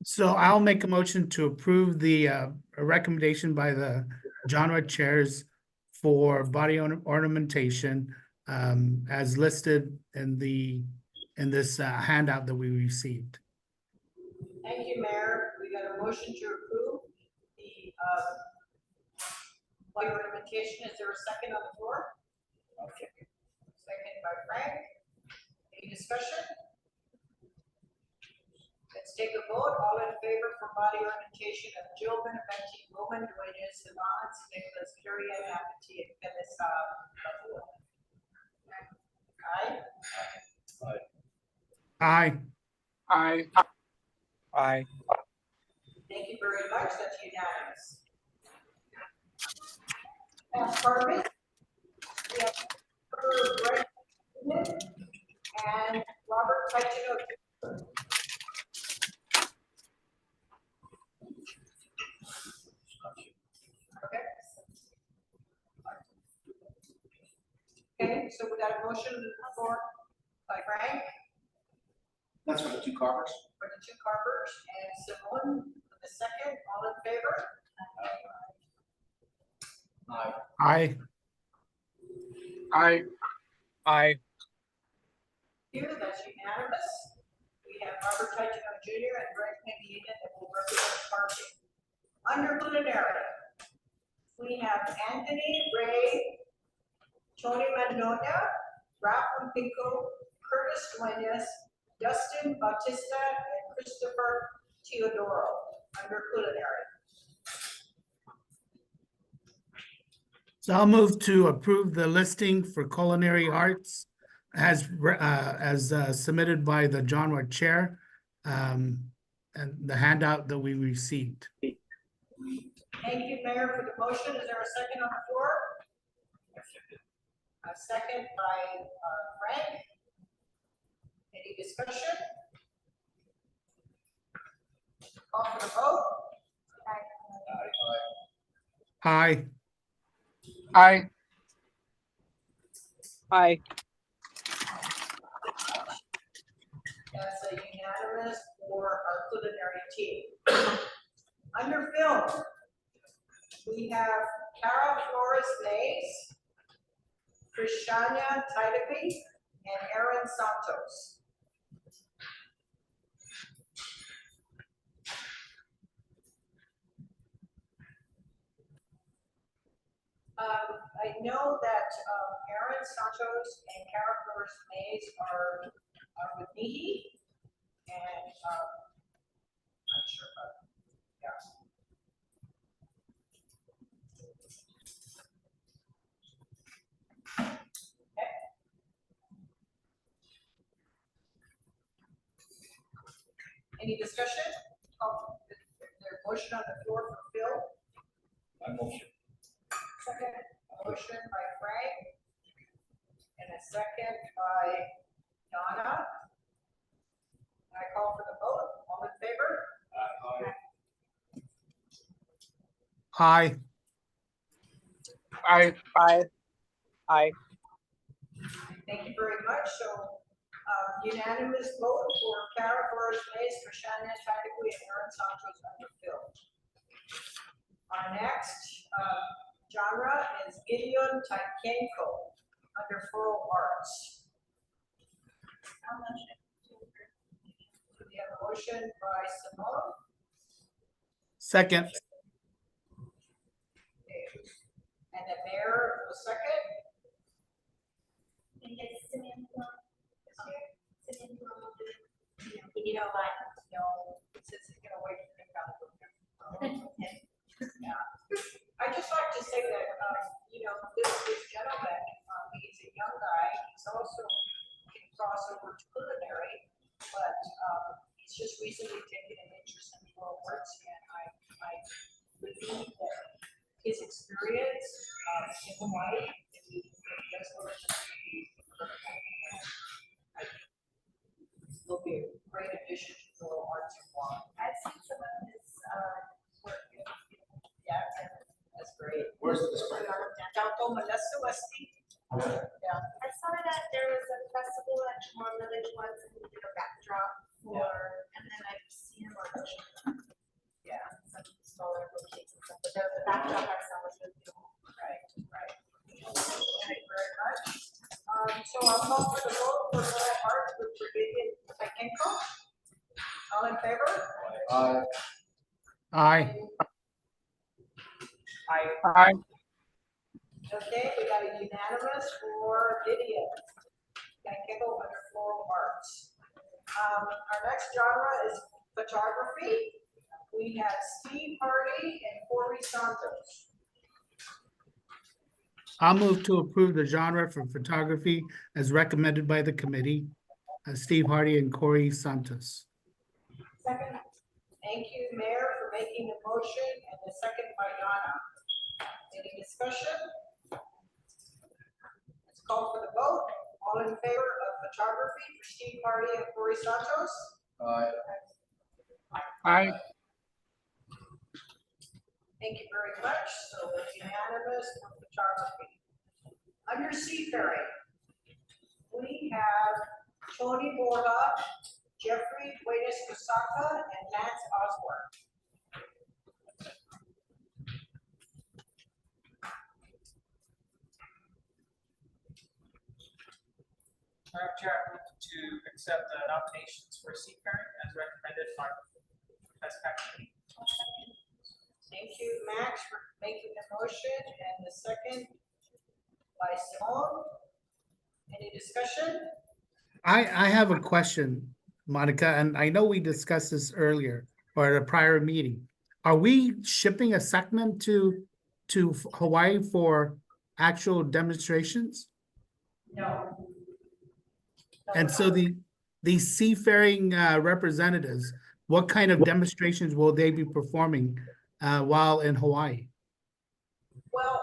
Speaker 4: So I'll make a motion to approve the recommendation by the genre chairs for body ornamentation as listed in this handout that we received.
Speaker 2: Thank you, Mayor. We got a motion to approve the body ornamentation. Is there a second on the floor?
Speaker 8: Okay.
Speaker 2: Second by Frank. Any discussion? Let's take a vote. All in favor for body ornamentation of Jill Beneventi, Roman Duenas, Lance Nicholas, Carrie Ann Apathy, and Kenneth Salvadoro. Aye.
Speaker 4: Aye.
Speaker 7: I
Speaker 6: Aye.
Speaker 2: Thank you very much. That's unanimous. Pardon me? We have Greg and Robert Titino. Okay, so we got a motion for by Frank
Speaker 3: That's for the two carvers?
Speaker 2: for the two carvers and Simone for the second. All in favor?
Speaker 3: Aye.
Speaker 4: Aye.
Speaker 7: I
Speaker 6: Aye.
Speaker 2: Here, that's unanimous. We have Robert Titino Jr. and Greg Penguina that will represent parking. Under culinary, we have Anthony Ray Tony Mandonia, Rafa Pico, Curtis Duenas, Dustin Bautista, and Christopher Teodoro under culinary.
Speaker 4: So I'll move to approve the listing for culinary arts as submitted by the genre chair, and the handout that we received.
Speaker 2: Thank you, Mayor, for the motion. Is there a second on the floor? A second by Frank. Any discussion? Call for the vote.
Speaker 4: Aye.
Speaker 7: I,
Speaker 6: Aye.
Speaker 2: That's a unanimous for our culinary team. Under film, we have Cara Flores Mays, Krishanya Taidapi, and Aaron Santos. I know that Aaron Santos and Cara Flores Mays are with me, and not sure about, yeah. Any discussion? Oh, is there a motion on the floor for Phil?
Speaker 8: I motion.
Speaker 2: Second, a motion by Frank, and a second by Donna. I call for the vote. All in favor?
Speaker 4: Aye.
Speaker 7: I,
Speaker 6: Aye. Aye.
Speaker 2: Thank you very much. So unanimous vote for Cara Flores Mays, Krishana Tadekwi, and Aaron Santos under Phil. Our next genre is Gideon Taikenko under Floral Arts. We have a motion by Simone.
Speaker 4: Second.
Speaker 2: And the mayor will second.
Speaker 1: You know what?
Speaker 2: No, since it's gonna wait for the Yeah. I just like to say that, this gentleman, he's a young guy, he's also can cross over to culinary, but, he's just recently taken an interest in floral arts, and I believe that his experience, in Hawaii, if he does go will be a great addition to floral arts in Guam.
Speaker 5: I've seen some of his work.
Speaker 2: Yeah, that's great.
Speaker 3: Where's this from?
Speaker 2: Dalton Molesto, Westy. Yeah.
Speaker 5: I saw that there was a festival at Chamorro Village once and he did a backdrop for, and then I've seen him on some smaller locations and stuff, but the backdrop I saw was really beautiful.
Speaker 2: Right. Thank you very much. So I'll call for the vote for Floral Arts with Gideon Taikenko. All in favor?
Speaker 3: Aye.
Speaker 4: Aye.
Speaker 7: I,
Speaker 2: Okay, we got a unanimous for Gideon Taikenko under Floral Arts. Our next genre is photography. We have Steve Hardy and Corey Santos.
Speaker 4: I'll move to approve the genre for photography as recommended by the committee. Steve Hardy and Corey Santos.
Speaker 2: Second. Thank you, Mayor, for making the motion, and the second by Donna. Any discussion? Let's call for the vote. All in favor of photography for Steve Hardy and Corey Santos?
Speaker 7: I,
Speaker 2: Thank you very much. So it's unanimous for photography. Under seafaring, we have Tony Borja, Jeffrey Duenas Kusaka, and Lance Osborne.
Speaker 9: Madam Chair, I move to accept the nominations for seafaring as recommended by the Best Committee.
Speaker 2: Thank you, Max, for making the motion, and the second by Simone. Any discussion?
Speaker 4: I have a question, Monica, and I know we discussed this earlier or at a prior meeting. Are we shipping a segment to Hawaii for actual demonstrations?
Speaker 2: No.
Speaker 4: And so the seafaring representatives, what kind of demonstrations will they be performing while in Hawaii?
Speaker 2: Well,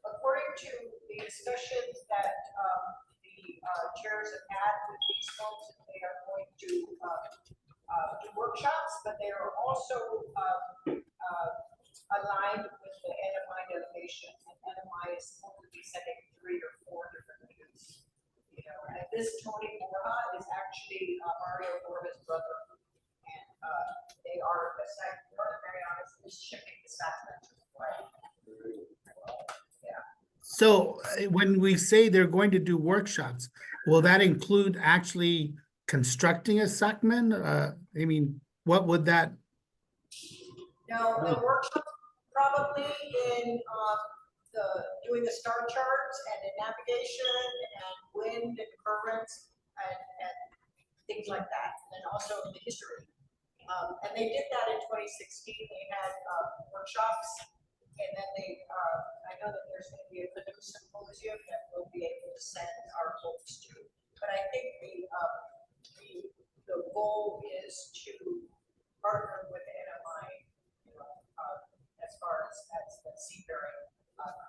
Speaker 2: according to the discussions that, the chairs have had with these folks, they are going to, do workshops, but they are also, aligned with the NMI delegation, and NMI is supposed to be sending 3 or 4 different news. You know, and this Tony Borja is actually, Mario Borja's brother, and, they are, Northern Marianas is shipping the sacrament, right?
Speaker 4: So when we say they're going to do workshops, will that include actually constructing a segment? I mean, what would that?
Speaker 2: Now, the workshop probably in, doing the star charts and in navigation and wind and currents and things like that, and also the history. And they did that in 2016, they had, workshops, and then they, I know that there's gonna be a canoe symposium that we'll be able to send our folks to. But I think the goal is to partner with NMI, you know, as far as the seafaring,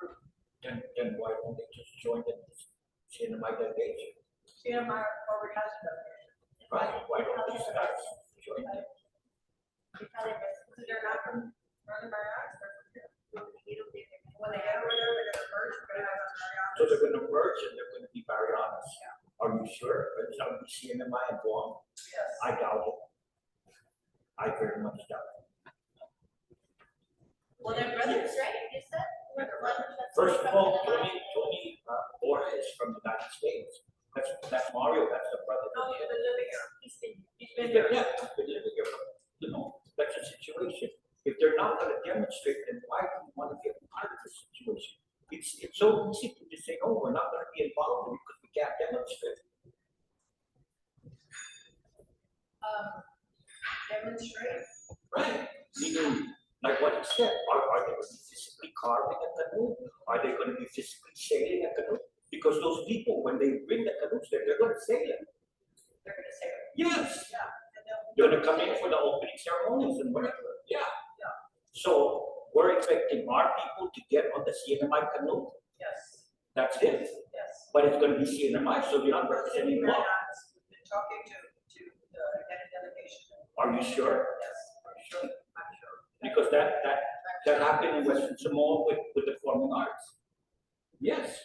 Speaker 2: crew.
Speaker 8: Then why don't they just join the CNMI delegation?
Speaker 2: NMI already has a delegation.
Speaker 8: Why don't these guys join them?
Speaker 2: Because they're not from Northern Marianas, they're from here. When they get over there, they're gonna merge, we're gonna have a Marianas.
Speaker 8: So they're gonna merge and they're gonna be Marianas. Are you sure? It's not gonna be CNMI and Guam?
Speaker 2: Yes.
Speaker 8: I doubt it. I very much doubt it.
Speaker 5: Well, they're brothers, right? You said? They're brothers. That's
Speaker 8: First of
Speaker 5: from
Speaker 8: all,
Speaker 5: the line.
Speaker 8: Tony Borja is from the United States. That's Mario, that's the brother.
Speaker 2: No, he's been living here.
Speaker 5: He's been.
Speaker 2: He's been there.
Speaker 8: Yeah, he's been living here, you know, that's a situation. If they're not gonna demonstrate, then why do you wanna be a part of the situation? It's so easy to just say, oh, we're not gonna be involved because we can't demonstrate.
Speaker 2: Demonstrate.
Speaker 8: Right. Meaning, like what he said, are they gonna be physically carving a canoe? Are they gonna be physically sailing a canoe? Because those people, when they bring the canoes there, they're gonna sail it.
Speaker 2: They're gonna say it.
Speaker 8: Yes.
Speaker 2: Yeah. And
Speaker 8: They're gonna come in for the opening ceremonies and whatever, yeah. So we're expecting our people to get on the CNMI canoe,
Speaker 2: yes,
Speaker 8: that's it,
Speaker 2: yes.
Speaker 8: but it's gonna be CNMI, so you're not representing Guam.
Speaker 2: We've been talking to the head of delegation.
Speaker 8: Are you sure?
Speaker 2: Yes, I'm sure, I'm sure.
Speaker 8: Because that happened in Western Samoa with the performing arts. Yes.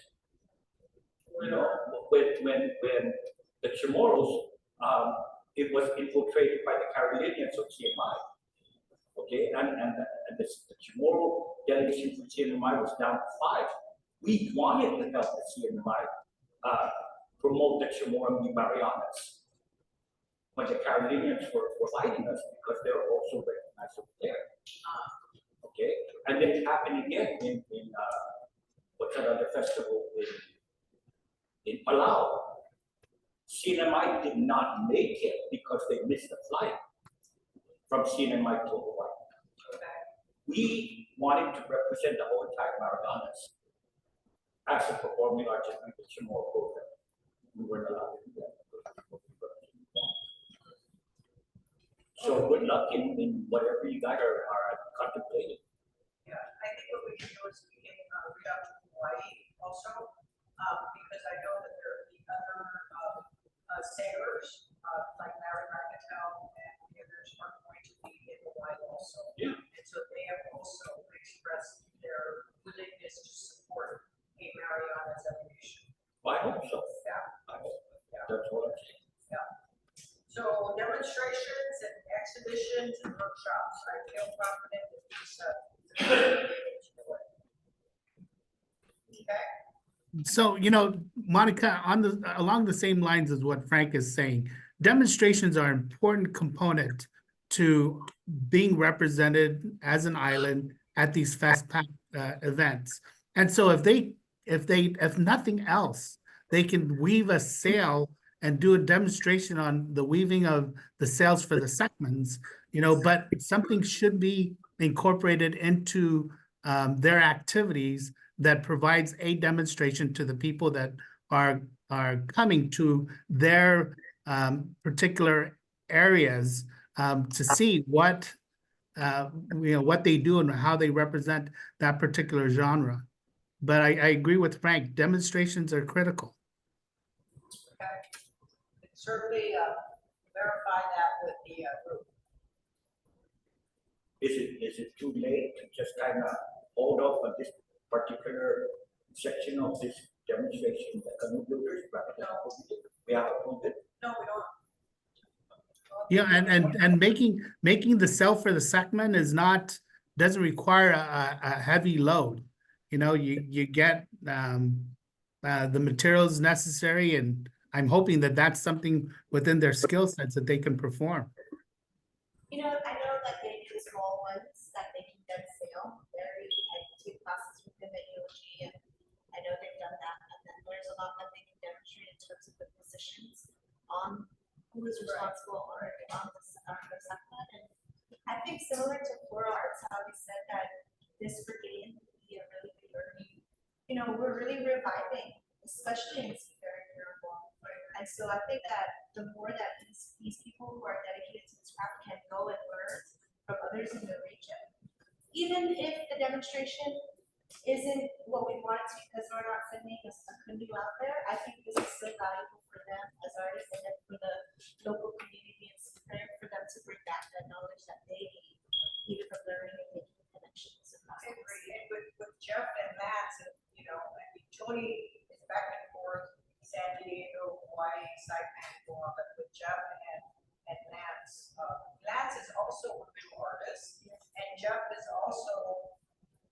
Speaker 8: You know, when the Chamorros, it was infiltrated by the Carolinians of CNMI. Okay, and the Chamorro delegation from CNMI was down to 5. We wanted to help the CNMI promote the Chamorro and the Marianas. But the Carolinians were fighting us because they were also recognized over there. Okay, and then it happened again in what's that other festival in Palau. CNMI did not make it because they missed the flight from CNMI to Hawaii. We wanted to represent the whole entire Marianas as a performing arts and Chamorro program. We weren't allowed to do that. So good luck in whatever you guys are contemplating.
Speaker 2: Yeah, I think what we can do is we can reach out to Hawaii also, because I know that there are the other sailors, like Larry Marcatel and the others are going to be in Hawaii also.
Speaker 8: Yeah.
Speaker 2: And so they have also expressed their willingness to support a Marianas delegation.
Speaker 8: I hope so.
Speaker 2: Yeah.
Speaker 8: I hope. Yeah. That's what I'm saying.
Speaker 2: So demonstrations and exhibitions and workshops, I feel confident that these, okay?
Speaker 4: So, you know, Monica, along the same lines as what Frank is saying, demonstrations are an important component to being represented as an island at these events. And so if nothing else, they can weave a sail and do a demonstration on the weaving of the sails for the segments, but something should be incorporated into their activities that provides a demonstration to the people that are coming to their particular areas to see what what they do and how they represent that particular genre. But I agree with Frank, demonstrations are critical.
Speaker 2: Certainly, verify that with the, group.
Speaker 8: Is it too late to just kind of hold off on this particular section of this demonstration, the canoe builders, rather than approve it? We have approved it.
Speaker 2: No, we don't.
Speaker 4: Yeah, and making the sail for the segment doesn't require a heavy load. You get the materials necessary, and I'm hoping that that's something within their skill sets that they can perform.
Speaker 5: I know that they do small ones that they can then sail. I took classes with them at UOG, and I know they've done that. And then there's a lot that they can demonstrate in terms of the positions on who is responsible on the segment. And I think similar to Floral Arts, how we said that this brigade would be a really good learning. We're really reviving, especially in seafaring here in Guam. And so I think that the more that these people who are dedicated to this craft can go and learn from others in the region, even if the demonstration isn't what we want it to, because we're not sending a canoe out there, I think this is still valuable for them as artists and then for the local community and seafaring, for them to bring back that knowledge that they need, even from learning and making connections across
Speaker 2: I
Speaker 5: the
Speaker 2: agree.
Speaker 5: city.
Speaker 2: And with Jeff and Matt, Tony is back and forth, San Diego, Hawaii, Saipan, Guam, but with Jeff and Matt's, Matt's is also a visual artist, and Jeff is also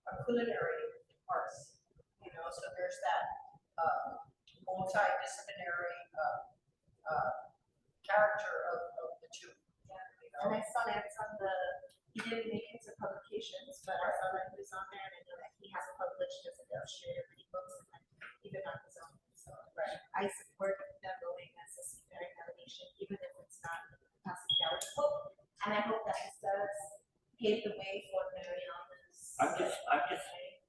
Speaker 2: a culinary artist, so there's that, multidisciplinary, character of the two.
Speaker 5: And I saw that he didn't make it to publications, but I saw that he was on there, and I know that he has published as an illustrator many books, and even on his own. So I support them going as a seafaring delegation, even if it's not in the capacity that we hope. And I hope that this does pave the way for Mariana's.
Speaker 8: I'm just,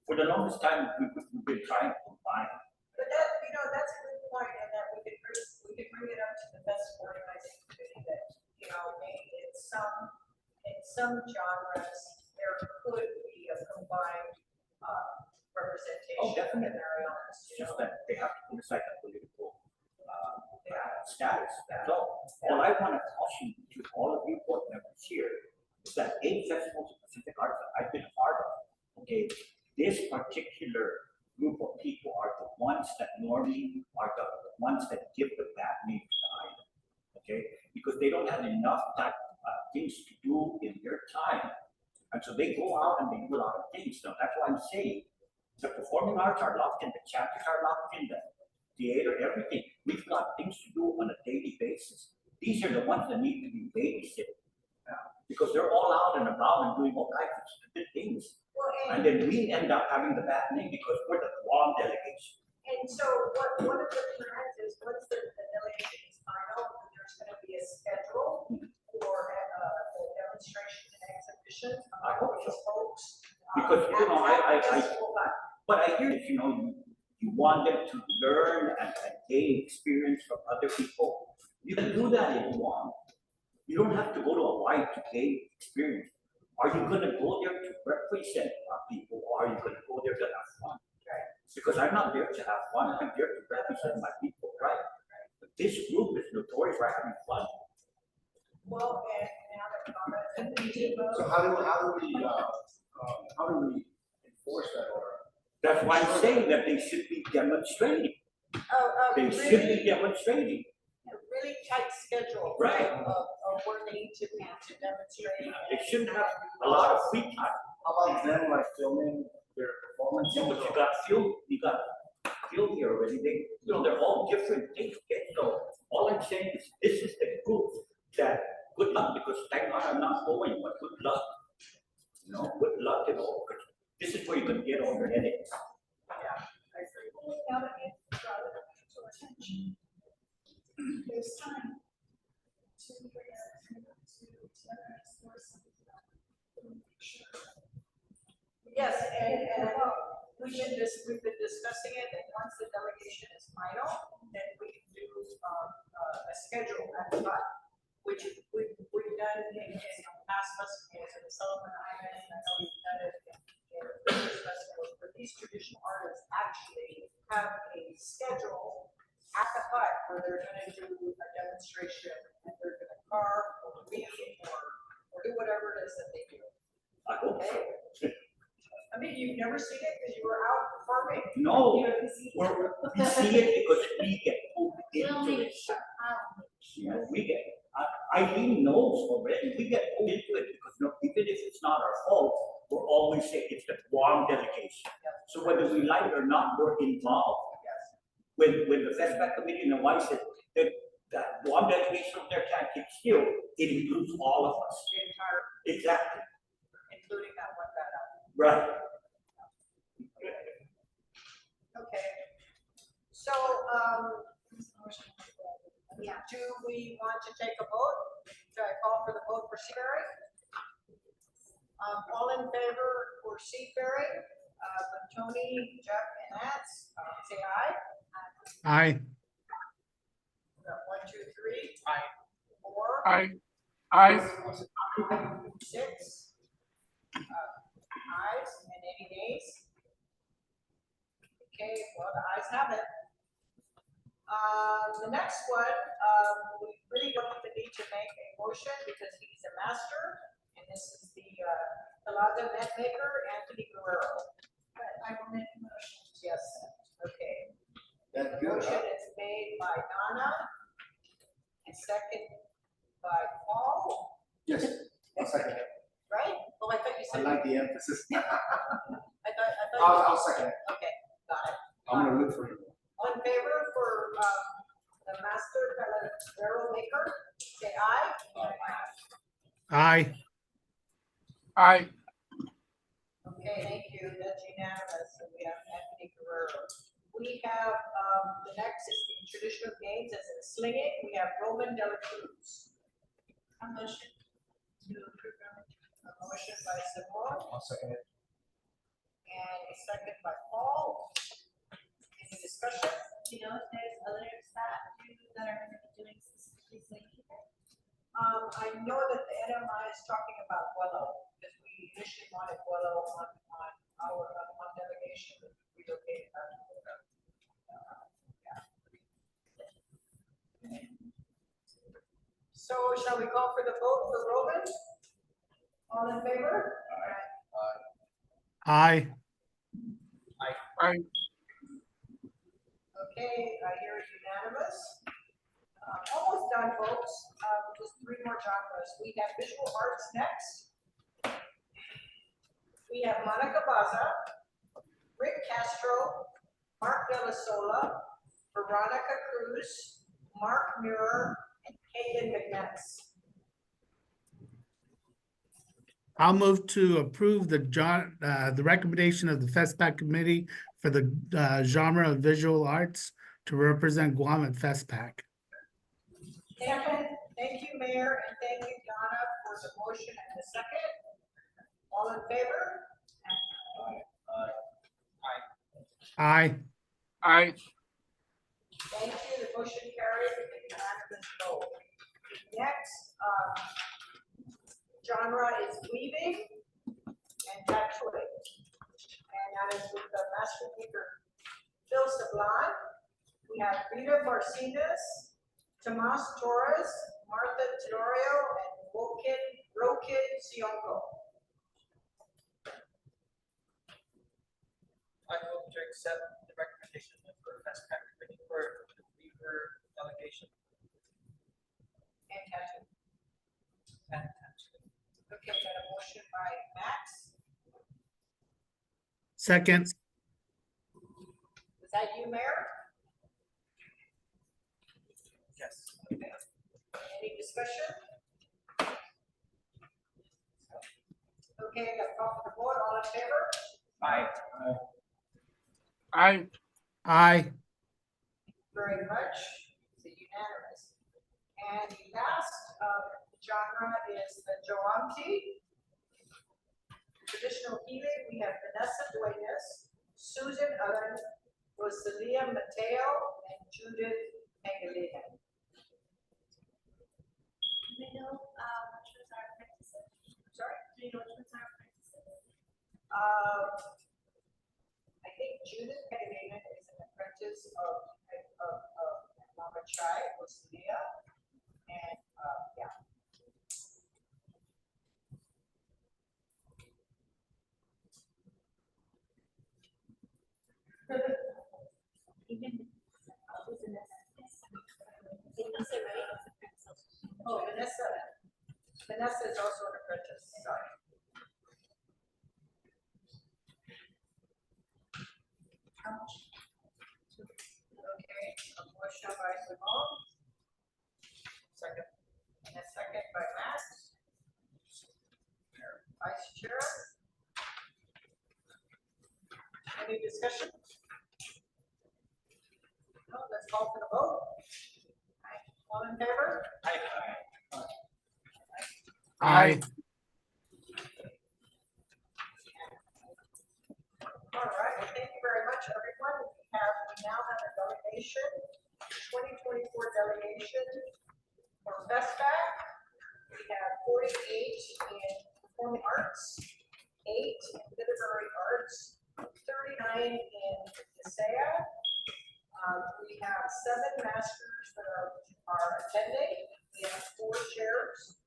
Speaker 8: for the longest time, we've been trying to combine.
Speaker 2: But that, that's a good point, and that we could bring it up to the best organizing committee that, maybe in some genres, there could be a combined, representation.
Speaker 8: Oh, definitely.
Speaker 2: in Mariana's,
Speaker 8: It's just that they have to put aside the political status, that's all. All I want to caution to all of you board members here is that 8 festivals of Pacific Arts that I've been a part of, okay, this particular group of people are the ones that normally are the ones that give the bad name to the island, okay? Because they don't have enough things to do in their time. And so they go out and they do a lot of things. Now, that's why I'm saying the performing arts are locked in, the chapters are locked in, the theater, everything. We've got things to do on a daily basis. These are the ones that need to be babysitted because they're all out and about and doing all kinds of stupid things.
Speaker 2: Well,
Speaker 8: And then we end up having the bad name because we're the Guam delegation.
Speaker 2: And so one of the plans is once the delegation is final, there's gonna be a schedule for, the demonstrations and exhibitions.
Speaker 8: I hope so.
Speaker 2: Folks.
Speaker 8: Because,
Speaker 2: Festival time.
Speaker 8: but I hear that, you want them to learn and gain experience from other people. You can do that in Guam. You don't have to go to Hawaii to gain experience. Are you gonna go there to represent our people, or are you gonna go there to have fun? Right? Because I'm not there to have fun, I'm there to represent my people, right? But this group is notorious for having fun.
Speaker 2: Well, and now that comments.
Speaker 3: So how do we enforce that order?
Speaker 8: That's why I'm saying that they should be demonstrating. They should be demonstrating.
Speaker 2: A really tight schedule.
Speaker 8: Right.
Speaker 2: Of where they need to be to demonstrate.
Speaker 8: They shouldn't have a lot of free time.
Speaker 3: How about them like filming their performance?
Speaker 8: So, but you got film here already. They're all different things. Okay? So all I'm saying is this is the group that good luck, because thank God I'm not going, but good luck. Good luck and all. This is where you're gonna get all your headaches.
Speaker 2: Yeah, I agree.
Speaker 5: Now that it's brought it up to our attention, there's time to bring it to explore something.
Speaker 2: Yes, and we've been discussing it, and once the delegation is final, then we can do, a schedule at the time, which we've done in past festivals in the Solomon Islands, and I know we've done it in previous festivals, but these traditional artists actually have a schedule at the hut where they're gonna do a demonstration, and they're gonna carve or read or do whatever it is that they do.
Speaker 8: I hope so.
Speaker 2: I mean, you've never seen it because you were out farming.
Speaker 8: No,
Speaker 5: You know, you see-
Speaker 8: we see it because we get pulled
Speaker 1: We'll
Speaker 8: into
Speaker 1: make
Speaker 8: it.
Speaker 1: sure, I'll make sure.
Speaker 8: Yeah, we get, Eileen knows already, we get pulled into it because no, even if it's not our fault, we're always saying it's the Guam delegation. So whether we like it or not, we're involved. When the FESPAC committee and the wife said that Guam delegation of their can't keep still, it includes all of us.
Speaker 2: The entire,
Speaker 8: Exactly,
Speaker 2: including that one that out.
Speaker 8: right.
Speaker 2: Okay. So,
Speaker 1: Yeah.
Speaker 2: do we want to take a vote? Should I call for the vote for Seabury? All in favor for Seabury, with Tony, Jeff, and Nats, say aye.
Speaker 4: Aye.
Speaker 2: One, two, three.
Speaker 9: Aye.
Speaker 2: 4,
Speaker 7: I,
Speaker 2: 6. Ayes and any nays? Okay, well, the ayes have it. The next one, we really don't even need to make a motion because he's a master, and this is the Talaga net maker, Anthony Guerrero.
Speaker 5: But I will make a motion.
Speaker 2: Yes, okay.
Speaker 3: That's
Speaker 2: The
Speaker 3: good,
Speaker 2: motion
Speaker 3: huh?
Speaker 2: is made by Donna and second by Paul,
Speaker 3: Yes, I'll second it.
Speaker 2: right? Oh, I thought you
Speaker 3: I
Speaker 2: said.
Speaker 3: like the emphasis.
Speaker 2: I thought.
Speaker 3: I'll second it.
Speaker 2: Okay, got it.
Speaker 3: I'm gonna look for you.
Speaker 2: All in favor for, the master barrel maker, say aye.
Speaker 4: Aye.
Speaker 7: I,
Speaker 2: Okay, thank you, that's unanimous, and we have Anthony Guerrero. We have, the next is the traditional games, as in slinging, we have Roman de la Cruz.
Speaker 5: A motion to approve.
Speaker 2: A motion by Simone,
Speaker 3: I'll second it.
Speaker 2: and a second by Paul. Any discussion?
Speaker 5: Do you know if there's others that are doing specifically swing here?
Speaker 2: I know that the NMI is talking about Guello, because we initially wanted Guello on our, on delegation, but we relocated that. So shall we call for the vote for Roman? All in favor?
Speaker 4: Aye.
Speaker 7: I,
Speaker 2: Okay, I hear it unanimous. Almost done, folks. Just 3 more genres. We have visual arts next. We have Monica Baza, Rick Castro, Mark Della Sola, Veronica Cruz, Mark Muir, and Kagan McNess.
Speaker 4: I'll move to approve the recommendation of the FESPAC committee for the genre of visual arts to represent Guam at FESPAC.
Speaker 2: Thank you, Mayor, and thank you, Donna, for the motion and the second. All in favor?
Speaker 4: Aye.
Speaker 7: I,
Speaker 2: Thank you, the motion carries with a unanimous vote. Next, genre is weaving and tattooing. And that is with the master weaver Phil Sablan. We have Rita Marcinez, Tomas Torres, Martha Tenorio, and Rokin Sionko.
Speaker 9: I move to accept the recommendation of the FESPAC committee for the Weaver delegation
Speaker 2: And tattoo.
Speaker 9: and tattoo.
Speaker 2: Okay, got a motion by Max.
Speaker 4: Second.
Speaker 2: Was that you, Mayor?
Speaker 9: Yes.
Speaker 2: Any discussion? Okay, I got call for the vote, all in favor?
Speaker 9: Aye.
Speaker 7: Aye.
Speaker 4: Aye.
Speaker 2: Very much, it's unanimous. And the last genre is the Joanti. Traditional healing, we have Vanessa Duenas, Susan Allen, Rosalia Mateo, and Judith Angelina.
Speaker 5: Do we know, which was our practices?
Speaker 2: Sorry?
Speaker 5: Do you know which was our practices?
Speaker 2: I think Judith Angelina is an apprentice of Mama Chai, Rosalia, and, yeah.
Speaker 1: Even, who's in this? Vanessa, right?
Speaker 2: Oh, Vanessa. Vanessa is also an apprentice, sorry.
Speaker 5: How much?
Speaker 2: Okay, a motion by Simone.
Speaker 9: Second.
Speaker 2: And a second by Matt. Vice Chair. Any discussion? No, let's call for the vote. All in favor?
Speaker 4: Aye.
Speaker 2: All right, well, thank you very much, everyone. We now have a delegation, 2024 delegation for FESPAC. We have 48 in performing arts, 8 in literary arts, 39 in CAHA. We have 7 masters that are attending. We have 4 chairs.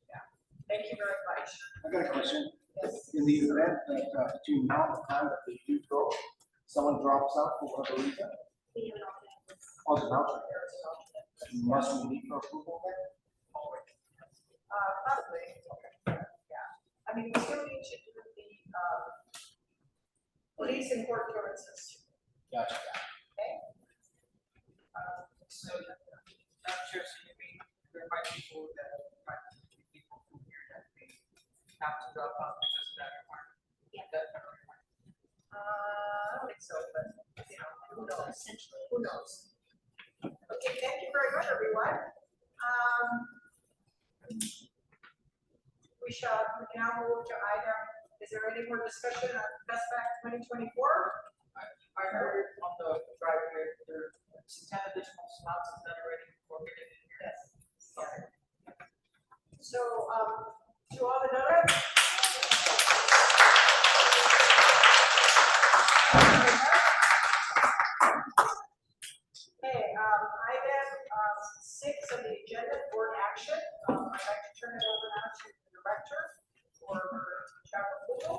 Speaker 2: Yeah. Thank you very much.
Speaker 3: I got a question.
Speaker 2: Yes.
Speaker 3: In the event that between now and the time that they do go, someone drops out for whatever reason,
Speaker 1: We have an alternate.
Speaker 3: or the alternate, must we meet for approval then?
Speaker 2: Probably. Okay. Yeah. I mean, we still need to do the, police and court clearances.
Speaker 3: Gotcha.
Speaker 2: Okay?
Speaker 9: So, I'm sure there might be people who hear that they have to drop out because of that requirement.
Speaker 1: Yeah.
Speaker 9: That kind of requirement.
Speaker 2: I don't think so, but, you know, who knows?
Speaker 1: Essentially.
Speaker 2: Who knows? Okay, thank you very much, everyone. We can now move to item, is there any more discussion on FESPAC 2024?
Speaker 9: I heard on the drive here, there's 10 additional slots that are already incorporated in here.
Speaker 2: Yes. So, to all the donors. Okay, item 6 of the agenda, board action. I'd like to turn it over now to the director for chapter approval.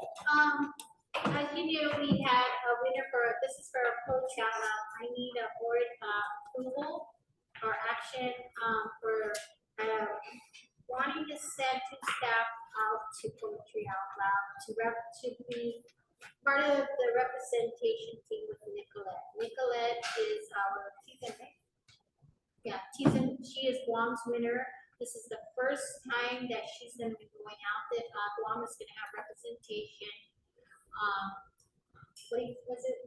Speaker 1: As you know, we had a winner this is for a coach out. I need a board approval or action for wanting to send 2 staff out to Poetry Out Loud to be part of the representation team with Nicolette. Nicolette is our season, right? Yeah, season. She is Guam's winner. This is the first time that she's going to be going out. That Guam is going to have representation. Was it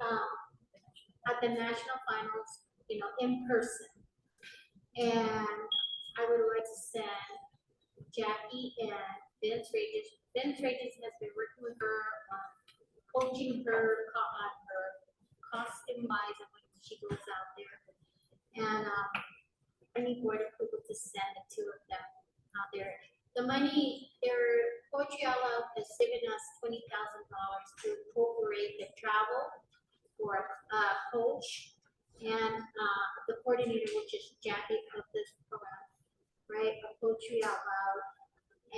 Speaker 1: at the national finals, in person. And I would like to send Jackie and Vince Regis. Vince Regis has been working with her, coaching her on her costume buys and when she goes out there. And I need board approval to send the 2 of them out there. The money, their Poetry Out Loud has given us $20,000 to incorporate the travel for a coach and the coordinator, which is Jackie of this program, right? A Poetry Out Loud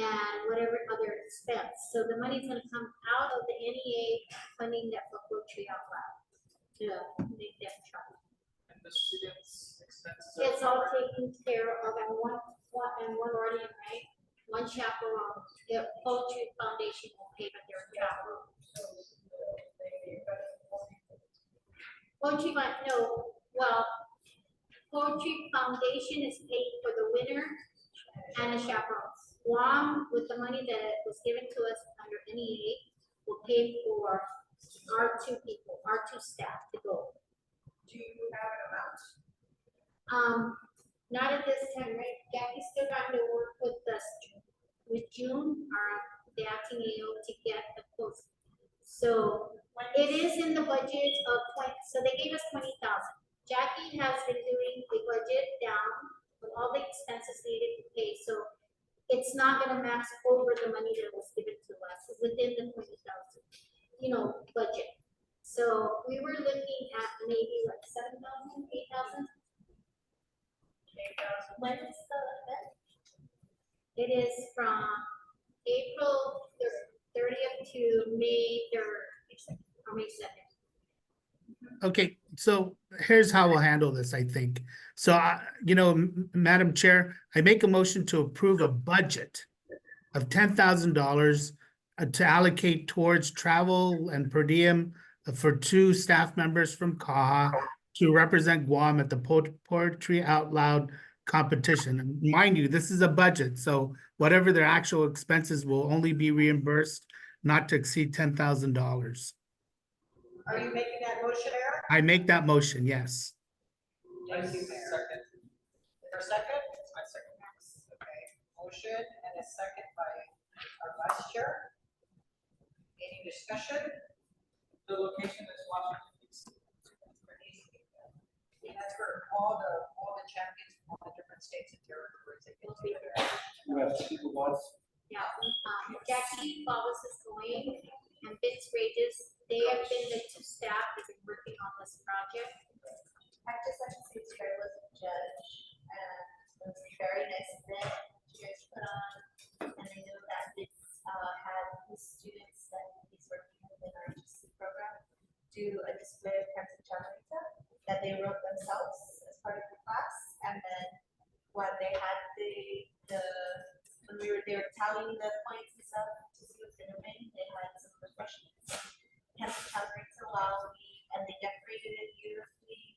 Speaker 1: and whatever other expense. So the money's gonna come out of the NEA funding that for Poetry Out Loud to make them travel.
Speaker 9: And the students' expenses.
Speaker 1: It's all taken care of and one guardian, right? One chaperone. The Poetry Foundation will pay for their travel. Poetry Foundation is paid for the winner and the chaperones. Guam, with the money that was given to us NEA will pay for our two people, our two staff to go.
Speaker 2: Do you have an amount?
Speaker 1: Not at this time, right? Jackie's still trying to work with us, with June, the acting AO to get the quotes. So it is in the budget of 20, so they gave us 20,000. Jackie has been doing the budget down with all the expenses needed to pay, so it's not gonna max over the money that was given to us, within the 20,000, budget. So we were looking at maybe like 7,000, 8,000.
Speaker 2: 8,000.
Speaker 1: When is the event? It is from April 30th to May 3rd, or May 2nd.
Speaker 4: Okay, so here's how we'll handle this, I think. So, Madam Chair, I make a motion to approve a budget of $10,000 to allocate towards travel and per diem for 2 staff members from CAHA to represent Guam at the Poetry Out Loud competition. And mind you, this is a budget, so whatever their actual expenses will only be reimbursed, not to exceed $10,000.
Speaker 2: Are you making that motion, Eric?
Speaker 4: I make that motion, yes.
Speaker 2: Thank you, Mayor.
Speaker 9: Second.
Speaker 2: Is there a second?
Speaker 9: I second.
Speaker 2: Okay, motion and a second by our vice chair. Any discussion?
Speaker 9: The location is Washington, D.C.
Speaker 2: And that's for all the champions from all the different states and territories that get to be there.
Speaker 3: We have 2 people once.
Speaker 1: Yeah, Jackie Flawless is going, and Vince Rages, they have been the 2 staff that have been working on this project.
Speaker 5: I just like to say Terry was a judge, and it was a very nice event you guys put on. And I know that this had the students that he's working with in our GC program do a display of Cancer Chamarita that they wrote themselves as part of the class. And then when they had when they were tallying the points and stuff to see who's gonna win, they had some refreshments. Cancer Chamarita allowed me, and they decorated it beautifully.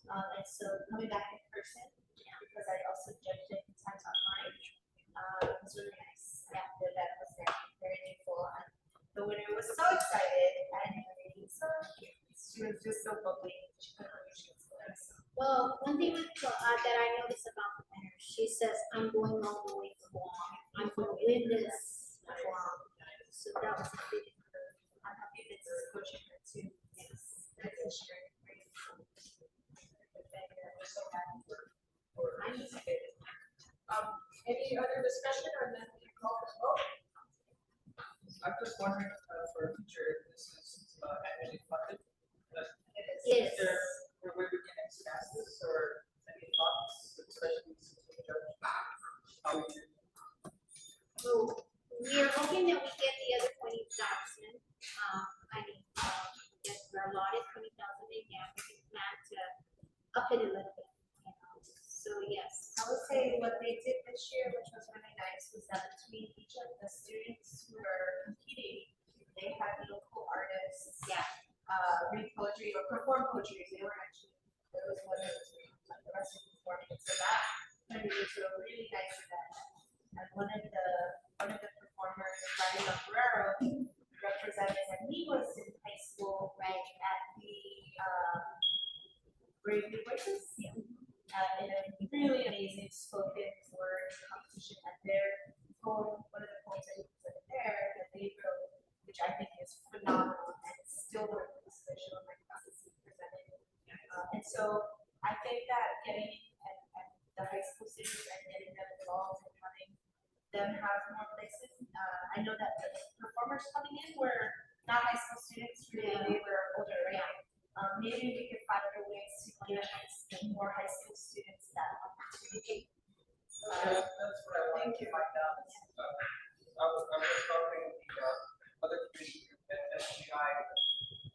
Speaker 5: And so coming back in person, because I also judged it times online, it was really nice. Yeah, the event was very meaningful, and the winner was so excited, and so cute. She was just so bubbly. She couldn't believe she was there. So.
Speaker 1: Well, one thing that I noticed about the winner, she says, I'm going all the way to Guam. I'm going to win this Guam. So that was a big encouragement.
Speaker 5: I'm happy that this is coaching her too. Yes, that's a strength.
Speaker 2: So happy any other discussion or then we call the vote?
Speaker 9: I'm just wondering, for future, if this is annually funded.
Speaker 1: Yes.
Speaker 9: Is there a way we can expand this, or any thoughts, especially since we don't how we can
Speaker 1: So we are hoping that we get the other 20,000. Yes, we're allotted 20,000 again. We can plan to up it a little bit. So yes.
Speaker 5: I would say what they did this year, which was really nice, was that between each of the students who were competing, they had local artists, read poetry or perform poetry. They were actually, there was one that was like the rest of performing. So that turned into a really nice event. And one of the performers, Ryan Guerrero, represented, and he was in high school, right, at the Brave New Voices. In a really amazing spoken word competition at their poem, one of the poems that he presented there that they wrote, which I think is phenomenal and still one of the special of my classes he presented. And so I think that getting and the high school students and getting them involved and having them have more places. I know that the performers coming in were not high school students, really, they were older, right? Maybe we could find other ways to give more high school students that opportunity.
Speaker 9: that's what I wanted to find out. I was talking the other community group at SGI,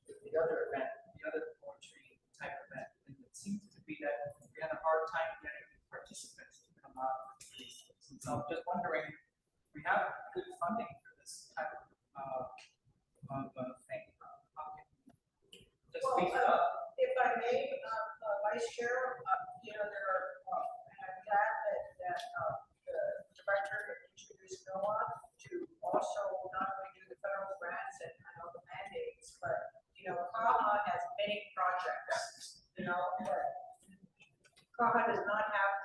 Speaker 9: the other event, the other poetry type event, and it seems to be that we had a hard time getting participants to come out. And so I'm just wondering, we have good funding for this type of thing. Just
Speaker 2: Well,
Speaker 9: speak it up.
Speaker 2: if I may, Vice Chair, there are, and I'm glad that the director introduced Noah to also not only do the federal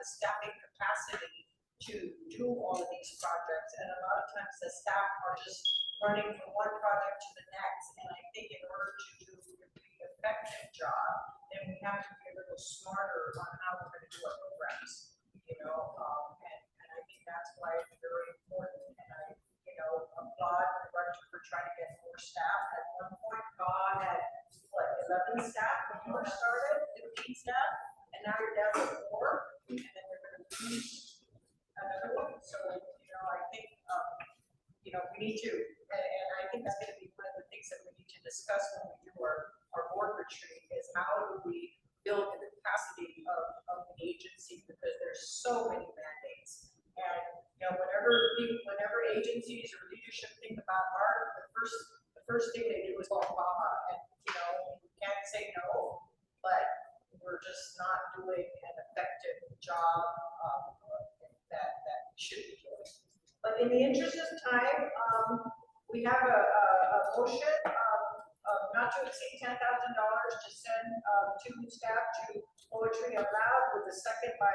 Speaker 2: the staffing capacity to do all of these projects. And a lot of times the staff are just running from one project to the next. And I think in order to do a really effective job, then we have to be a little smarter on how we're gonna do our programs, you know, and I think that's why it's very important. And I, you know, applaud the director for trying to get more staff. At one point, God had, what, 11 staff when you first started, 15 staff, and now you're down to 4, and then we're gonna lose another one. So, you know, I think, you know, we need to, and I think that's gonna be one of the things that we need to discuss when we do our board retreat, is how do we build the capacity of the agency, because there's so many mandates. And, you know, whenever agencies or leadership think about art, the first thing they do is call CAHA, and, you know, you can't say no, but we're just not doing an effective job, that we should be doing. But in the interest of time, we have a motion, not to exceed $10,000 to send, 2 staff to Poetry Out Loud, with a second by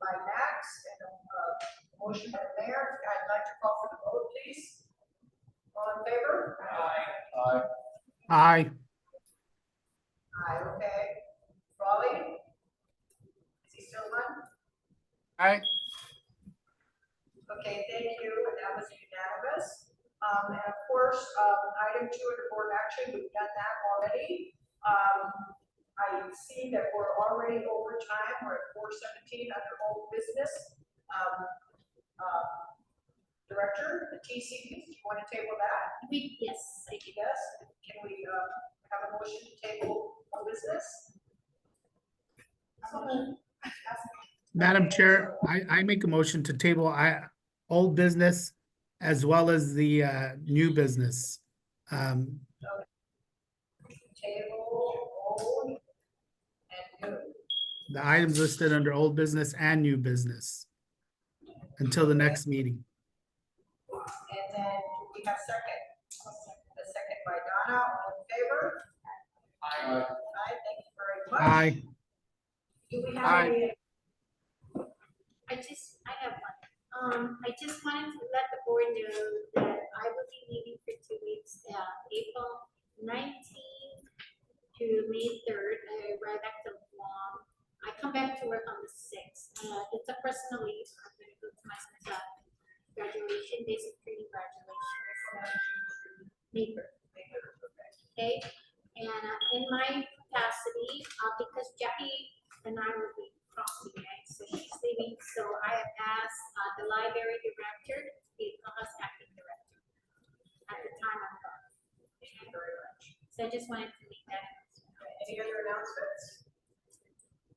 Speaker 2: Max, and a motion by the mayor. I'd like to call for the vote, please. All in favor?
Speaker 3: Aye.
Speaker 4: Aye.
Speaker 2: Aye, okay. Raleigh? Is he still on?
Speaker 7: aye,
Speaker 2: Okay, thank you, and that was unanimous. And of course, item 2 under board action, we've done that already. I see that we're already over time, we're at 4:17 under old business. Director, the TCP, do you want to table that?
Speaker 1: Yes, I do.
Speaker 2: Yes, can we, have a motion to table old business?
Speaker 4: Madam Chair, I make a motion to table old business as well as the new business.
Speaker 2: Table, old, and new.
Speaker 4: The items listed under old business and new business until the next meeting.
Speaker 2: And then we have second. The second by Donna, all in favor?
Speaker 3: Aye.
Speaker 2: Aye, thank you very much.
Speaker 4: Aye.
Speaker 2: Do we have
Speaker 7: Aye.
Speaker 2: any?
Speaker 1: I have one. I just wanted to let the board know that I will be leaving for 2 weeks, April 19th to May 3rd. I arrive back to Guam. I come back to work on the 6th. It's a personal leave. I'm gonna go to my son's graduation, basic training graduation. May 3rd. Okay, and in my capacity, because Jackie and I will be crossing, right, so she's leaving, so I have asked the library director to be CAHA's acting director at the time I'm gone.
Speaker 2: Thank you very much.
Speaker 1: So I just wanted to make that announcement.
Speaker 2: Any other announcements?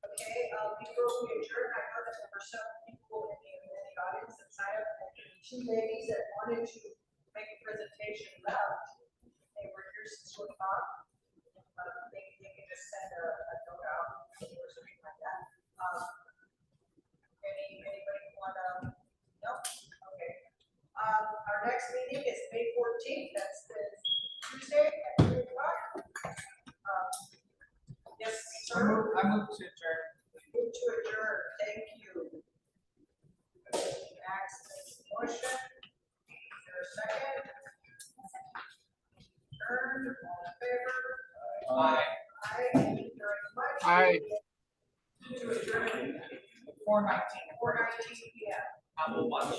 Speaker 2: Okay, before we adjourn, I know that there were some people in the audience that signed up, and 2 ladies that wanted to make a presentation left. They were here since 4 o'clock. They can just send a note out or something like that. Anybody wanna? No? Okay. Our next meeting is May 14th. That's the Tuesday at 3 o'clock. Yes, sir.
Speaker 9: I move to adjourn.
Speaker 2: Move to adjourn. Thank you. Max makes the motion. Is there a second? Adjourn, all in favor?
Speaker 9: Aye.
Speaker 2: Aye, thank you very much.
Speaker 7: aye.
Speaker 2: To adjourn,
Speaker 9: 4:19.
Speaker 2: 4:19 p.m.
Speaker 9: I will watch.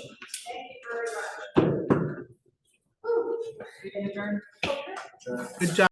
Speaker 2: Thank you very much.
Speaker 9: Adjourn.
Speaker 4: Good job.